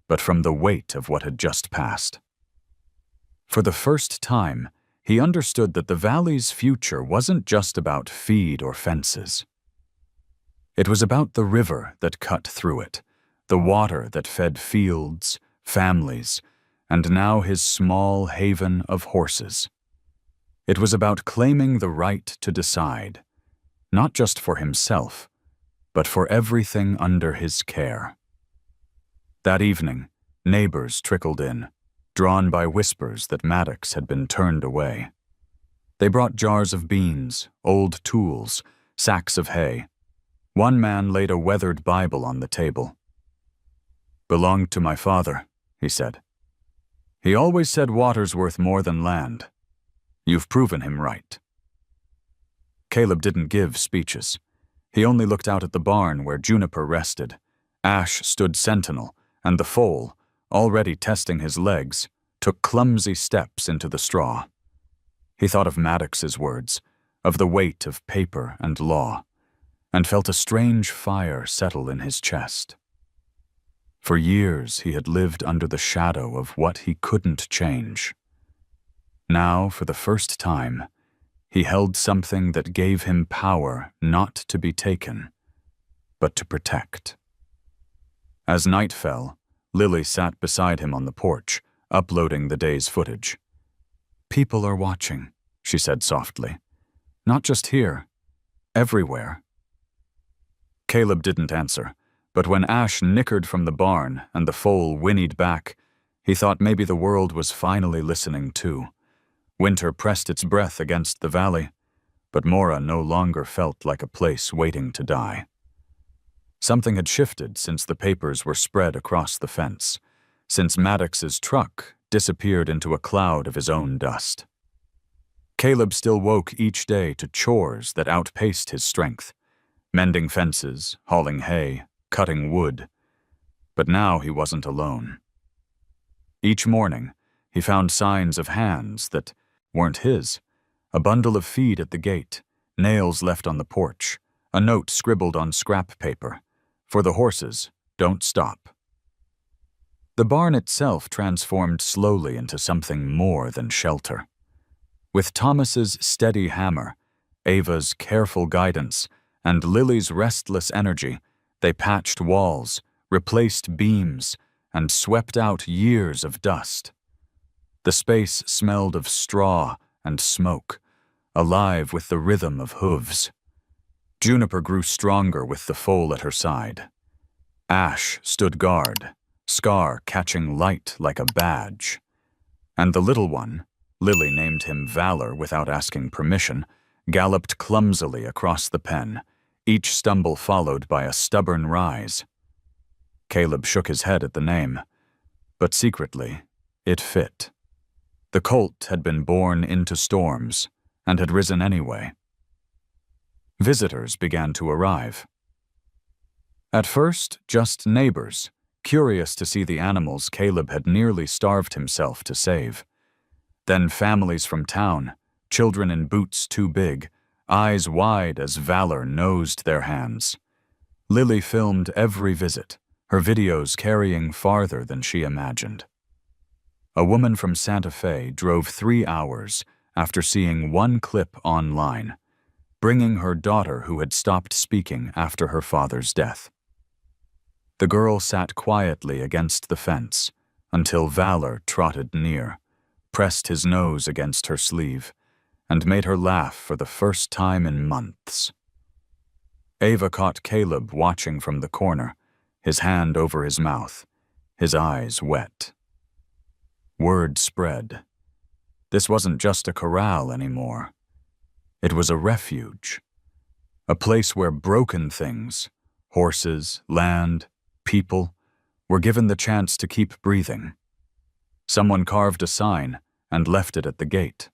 but from the weight of what had just passed. For the first time, he understood that the valley's future wasn't just about feed or fences. It was about the river that cut through it, the water that fed fields, families, and now his small haven of horses. It was about claiming the right to decide, not just for himself, but for everything under his care. That evening, neighbors trickled in, drawn by whispers that Maddox had been turned away. They brought jars of beans, old tools, sacks of hay. One man laid a weathered Bible on the table. "Belonged to my father," he said. "He always said water's worth more than land. You've proven him right." Caleb didn't give speeches. He only looked out at the barn where Juniper rested. Ash stood sentinel, and the foal, already testing his legs, took clumsy steps into the straw. He thought of Maddox's words, of the weight of paper and law, and felt a strange fire settle in his chest. For years he had lived under the shadow of what he couldn't change. Now, for the first time, he held something that gave him power not to be taken, but to protect. As night fell, Lily sat beside him on the porch, uploading the day's footage. "People are watching," she said softly. "Not just here, everywhere." Caleb didn't answer, but when Ash nickered from the barn and the foal whinnied back, he thought maybe the world was finally listening too. Winter pressed its breath against the valley, but Mora no longer felt like a place waiting to die. Something had shifted since the papers were spread across the fence, since Maddox's truck disappeared into a cloud of his own dust. Caleb still woke each day to chores that outpaced his strength, mending fences, hauling hay, cutting wood. But now he wasn't alone. Each morning, he found signs of hands that weren't his, a bundle of feed at the gate, nails left on the porch, a note scribbled on scrap paper. For the horses, don't stop. The barn itself transformed slowly into something more than shelter. With Thomas's steady hammer, Ava's careful guidance, and Lily's restless energy, they patched walls, replaced beams, and swept out years of dust. The space smelled of straw and smoke, alive with the rhythm of hooves. Juniper grew stronger with the foal at her side. Ash stood guard, Scar catching light like a badge. And the little one, Lily named him Valor without asking permission, galloped clumsily across the pen, each stumble followed by a stubborn rise. Caleb shook his head at the name, but secretly, it fit. The colt had been born into storms and had risen anyway. Visitors began to arrive. At first, just neighbors, curious to see the animals Caleb had nearly starved himself to save. Then families from town, children in boots too big, eyes wide as Valor nosed their hands. Lily filmed every visit, her videos carrying farther than she imagined. A woman from Santa Fe drove 3 hours after seeing one clip online, bringing her daughter who had stopped speaking after her father's death. The girl sat quietly against the fence until Valor trotted near, pressed his nose against her sleeve, and made her laugh for the first time in months. Ava caught Caleb watching from the corner, his hand over his mouth, his eyes wet. Word spread. This wasn't just a corral anymore. It was a refuge, a place where broken things, horses, land, people, were given the chance to keep breathing. Someone carved a sign and left it at the gate.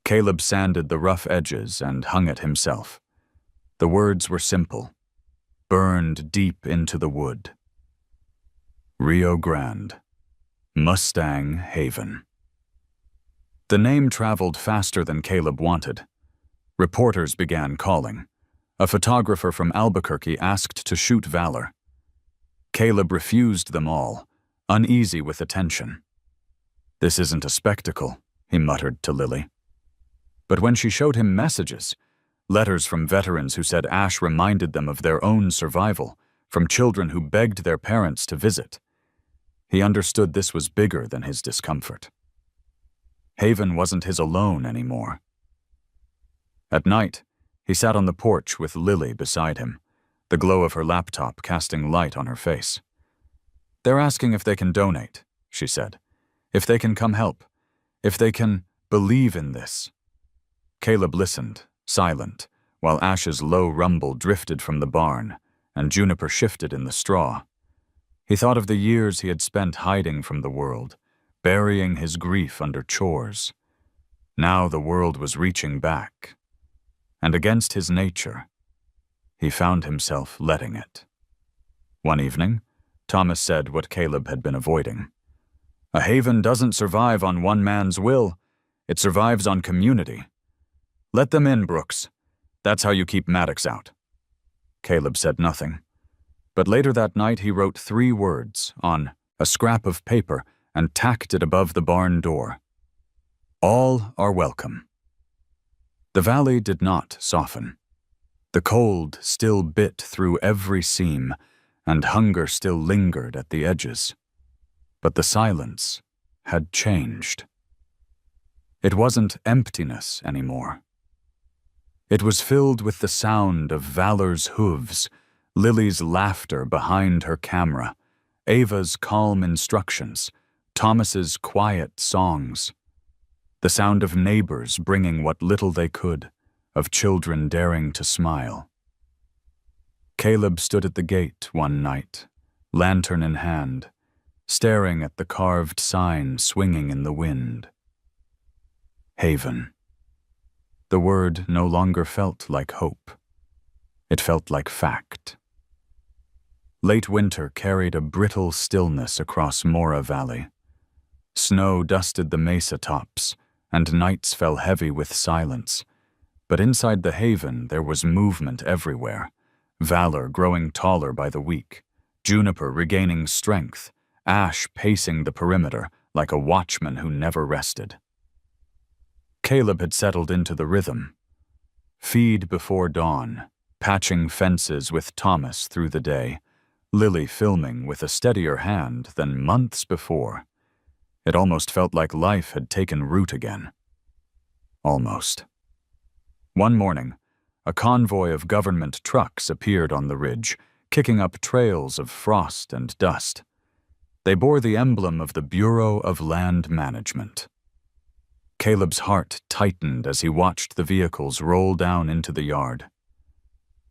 Caleb sanded the rough edges and hung it himself. The words were simple, burned deep into the wood. Rio Grande, Mustang Haven. The name traveled faster than Caleb wanted. Reporters began calling. A photographer from Albuquerque asked to shoot Valor. Caleb refused them all, uneasy with attention. "This isn't a spectacle," he muttered to Lily. But when she showed him messages, letters from veterans who said Ash reminded them of their own survival, from children who begged their parents to visit, he understood this was bigger than his discomfort. Haven wasn't his alone anymore. At night, he sat on the porch with Lily beside him, the glow of her laptop casting light on her face. "They're asking if they can donate," she said. "If they can come help. If they can believe in this." Caleb listened, silent, while Ash's low rumble drifted from the barn and Juniper shifted in the straw. He thought of the years he had spent hiding from the world, burying his grief under chores. Now the world was reaching back, and against his nature, he found himself letting it. One evening, Thomas said what Caleb had been avoiding. "A haven doesn't survive on one man's will. It survives on community. Let them in, Brooks. That's how you keep Maddox out." Caleb said nothing. But later that night he wrote 3 words on a scrap of paper and tacked it above the barn door. "All are welcome." The valley did not soften. The cold still bit through every seam, and hunger still lingered at the edges. But the silence had changed. It wasn't emptiness anymore. It was filled with the sound of Valor's hooves, Lily's laughter behind her camera, Ava's calm instructions, Thomas's quiet songs, the sound of neighbors bringing what little they could, of children daring to smile. Caleb stood at the gate one night, lantern in hand, staring at the carved sign swinging in the wind. Haven. The word no longer felt like hope. It felt like fact. Late winter carried a brittle stillness across Mora Valley. Snow dusted the mesa tops, and nights fell heavy with silence. But inside the haven there was movement everywhere, valor growing taller by the week, Juniper regaining strength, Ash pacing the perimeter like a watchman who never rested. Caleb had settled into the rhythm. Feed before dawn, patching fences with Thomas through the day, Lily filming with a steadier hand than months before. It almost felt like life had taken root again. Almost. One morning, a convoy of government trucks appeared on the ridge, kicking up trails of frost and dust. They bore the emblem of the Bureau of Land Management. Caleb's heart tightened as he watched the vehicles roll down into the yard.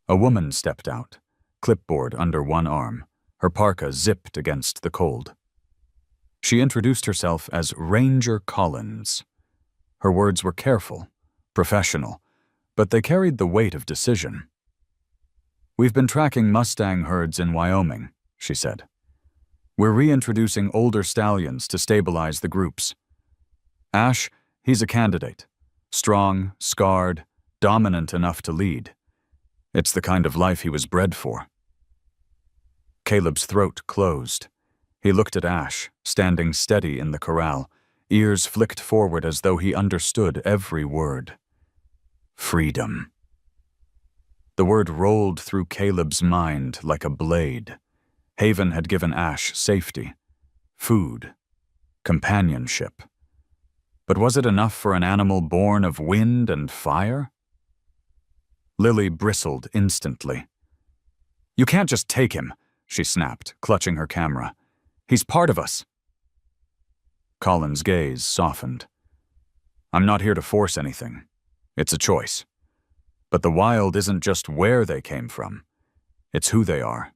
A woman stepped out, clipboard under one arm, her parka zipped against the cold. She introduced herself as Ranger Collins. Her words were careful, professional, but they carried the weight of decision. "We've been tracking Mustang herds in Wyoming," she said. "We're reintroducing older stallions to stabilize the groups. Ash, he's a candidate. Strong, scarred, dominant enough to lead. It's the kind of life he was bred for." Caleb's throat closed. He looked at Ash, standing steady in the corral, ears flicked forward as though he understood every word. Freedom. The word rolled through Caleb's mind like a blade. Haven had given Ash safety, food, companionship. But was it enough for an animal born of wind and fire? Lily bristled instantly. "You can't just take him," she snapped, clutching her camera. "He's part of us." Colin's gaze softened. "I'm not here to force anything. It's a choice. But the wild isn't just where they came from. It's who they are."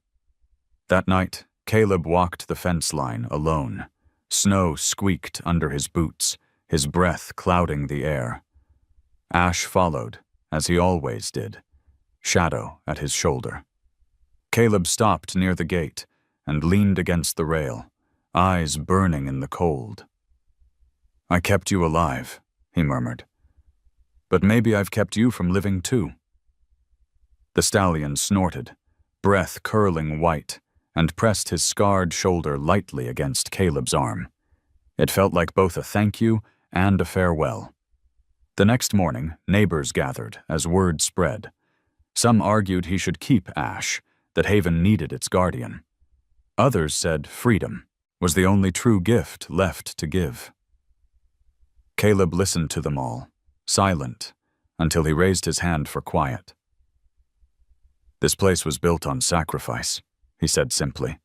That night, Caleb walked the fence line alone. Snow squeaked under his boots, his breath clouding the air. Ash followed, as he always did, shadow at his shoulder. Caleb stopped near the gate and leaned against the rail, eyes burning in the cold. "I kept you alive," he murmured. "But maybe I've kept you from living too." The stallion snorted, breath curling white, and pressed his scarred shoulder lightly against Caleb's arm. It felt like both a thank you and a farewell. The next morning, neighbors gathered as word spread. Some argued he should keep Ash, that Haven needed its guardian. Others said freedom was the only true gift left to give. Caleb listened to them all, silent, until he raised his hand for quiet. "This place was built on sacrifice," he said simply.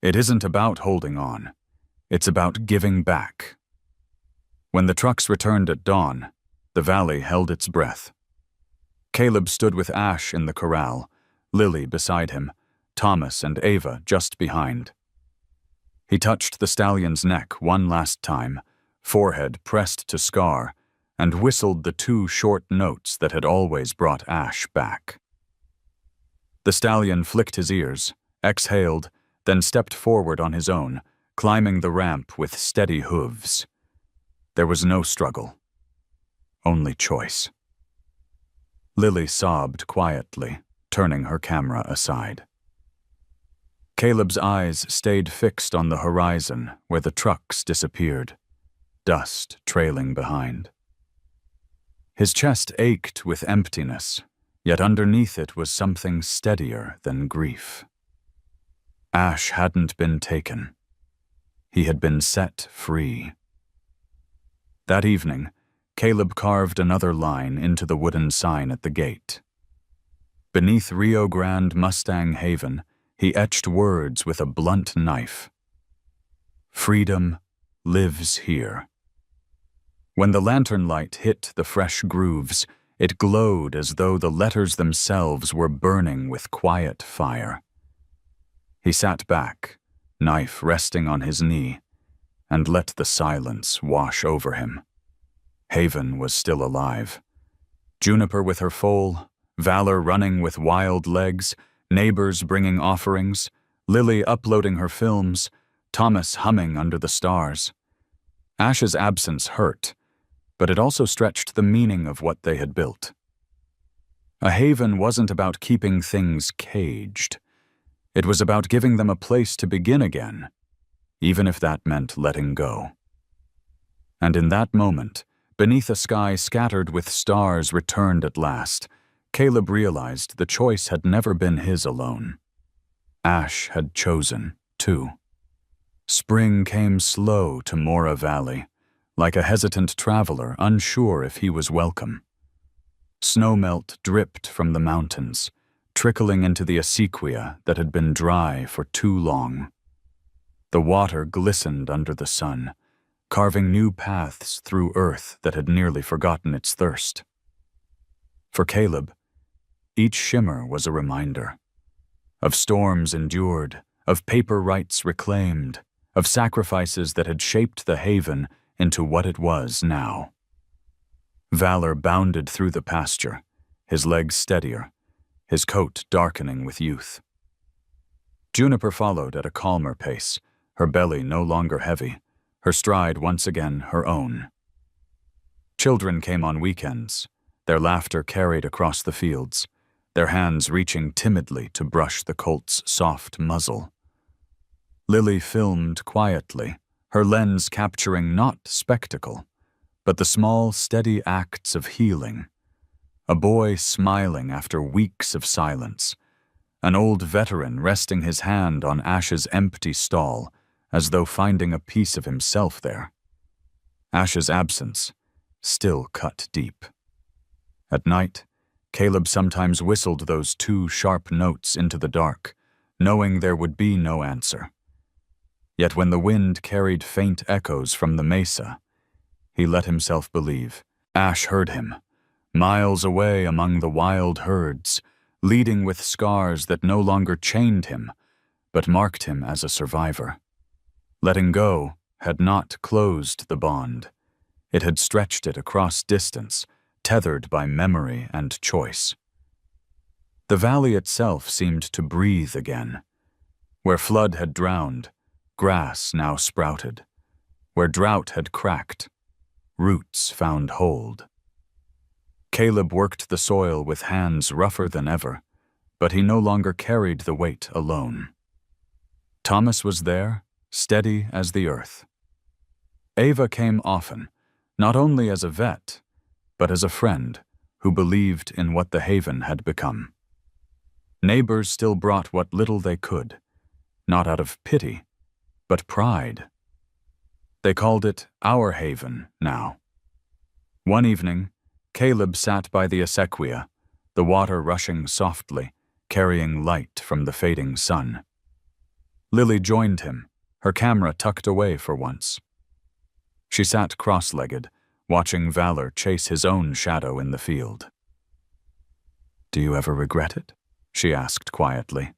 "It isn't about holding on. It's about giving back." When the trucks returned at dawn, the valley held its breath. Caleb stood with Ash in the corral, Lily beside him, Thomas and Ava just behind. He touched the stallion's neck one last time, forehead pressed to scar, and whistled the 2 short notes that had always brought Ash back. The stallion flicked his ears, exhaled, then stepped forward on his own, climbing the ramp with steady hooves. There was no struggle, only choice. Lily sobbed quietly, turning her camera aside. Caleb's eyes stayed fixed on the horizon where the trucks disappeared, dust trailing behind. His chest ached with emptiness, yet underneath it was something steadier than grief. Ash hadn't been taken. He had been set free. That evening, Caleb carved another line into the wooden sign at the gate. Beneath Rio Grande Mustang Haven, he etched words with a blunt knife. "Freedom lives here." When the lantern light hit the fresh grooves, It glowed as though the letters themselves were burning with quiet fire. He sat back, knife resting on his knee, and let the silence wash over him. Haven was still alive. Juniper with her foal, Valor running with wild legs, neighbors bringing offerings, Lily uploading her films, Thomas humming under the stars. Ash's absence hurt, but it also stretched the meaning of what they had built. A haven wasn't about keeping things caged. It was about giving them a place to begin again, even if that meant letting go. And in that moment, beneath a sky scattered with stars returned at last, Caleb realized the choice had never been his alone. Ash had chosen, too. Spring came slow to Mora Valley, like a hesitant traveler unsure if he was welcome. Snowmelt dripped from the mountains, trickling into the acequia that had been dry for too long. The water glistened under the sun, carving new paths through earth that had nearly forgotten its thirst. For Caleb, each shimmer was a reminder of storms endured, of paper rights reclaimed, of sacrifices that had shaped the haven into what it was now. Valor bounded through the pasture, his legs steadier, his coat darkening with youth. Juniper followed at a calmer pace, her belly no longer heavy, her stride once again her own. Children came on weekends, their laughter carried across the fields, their hands reaching timidly to brush the colt's soft muzzle. Lily filmed quietly, her lens capturing not spectacle, but the small, steady acts of healing. A boy smiling after weeks of silence, an old veteran resting his hand on Ash's empty stall, as though finding a piece of himself there. Ash's absence still cut deep. At night, Caleb sometimes whistled those two sharp notes into the dark, knowing there would be no answer. Yet when the wind carried faint echoes from the mesa, he let himself believe. Ash heard him, miles away among the wild herds, leading with scars that no longer chained him, but marked him as a survivor. Letting go had not closed the bond. It had stretched it across distance, tethered by memory and choice. The valley itself seemed to breathe again. Where flood had drowned, grass now sprouted. Where drought had cracked, roots found hold. Caleb worked the soil with hands rougher than ever, but he no longer carried the weight alone. Thomas was there, steady as the earth. Ava came often, not only as a vet, but as a friend who believed in what the haven had become. Neighbors still brought what little they could, not out of pity, but pride. They called it our haven now. One evening, Caleb sat by the acequia, the water rushing softly, carrying light from the fading sun. Lily joined him, her camera tucked away for once. She sat cross-legged, watching Valor chase his own shadow in the field. "Do you ever regret it?" she asked quietly.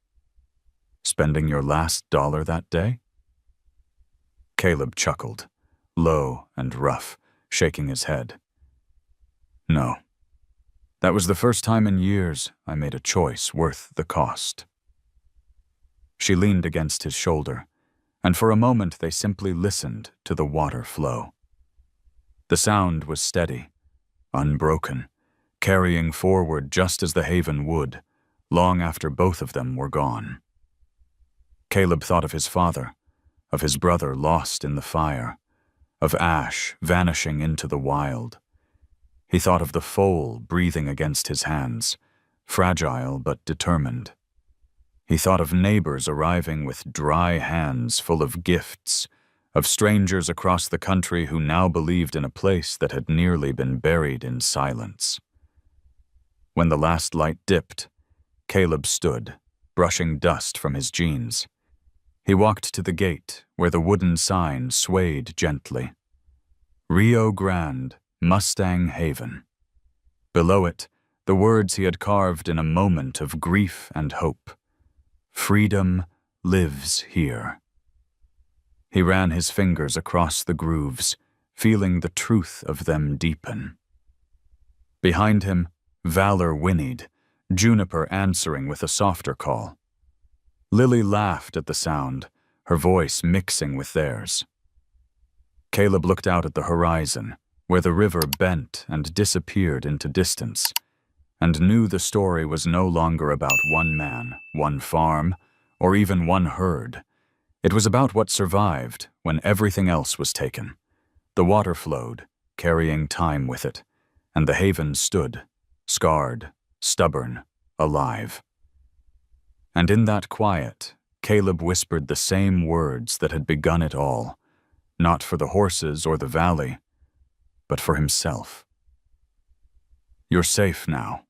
"Spending your last dollar that day?" Caleb chuckled, low and rough, shaking his head. "No. That was the first time in years I made a choice worth the cost." She leaned against his shoulder, and for a moment they simply listened to the water flow. The sound was steady, unbroken, carrying forward just as the haven would, long after both of them were gone. Caleb thought of his father, of his brother lost in the fire, of Ash vanishing into the wild. He thought of the foal breathing against his hands, fragile but determined. He thought of neighbors arriving with dry hands full of gifts, of strangers across the country who now believed in a place that had nearly been buried in silence. When the last light dipped, Caleb stood, brushing dust from his jeans. He walked to the gate where the wooden sign swayed gently. Rio Grande, Mustang Haven. Below it, the words he had carved in a moment of grief and hope. Freedom lives here. He ran his fingers across the grooves, feeling the truth of them deepen. Behind him, Valor whinnied, Juniper answering with a softer call. Lily laughed at the sound, her voice mixing with theirs. Caleb looked out at the horizon, where the river bent and disappeared into distance, and knew the story was no longer about one man, one farm, or even one herd. It was about what survived when everything else was taken. The water flowed, carrying time with it, and the haven stood, scarred, stubborn, alive. And in that quiet, Caleb whispered the same words that had begun it all, not for the horses or the valley, but for himself. You're safe now.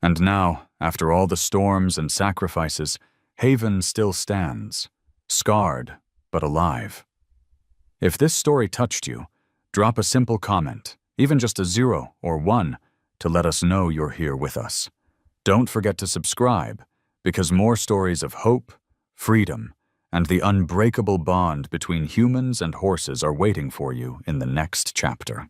And now, after all the storms and sacrifices, Haven still stands, scarred but alive. If this story touched you, drop a simple comment, even just a 0 or 1, to let us know you're here with us. Don't forget to subscribe, because more stories of hope, freedom, and the unbreakable bond between humans and horses are waiting for you in the next chapter.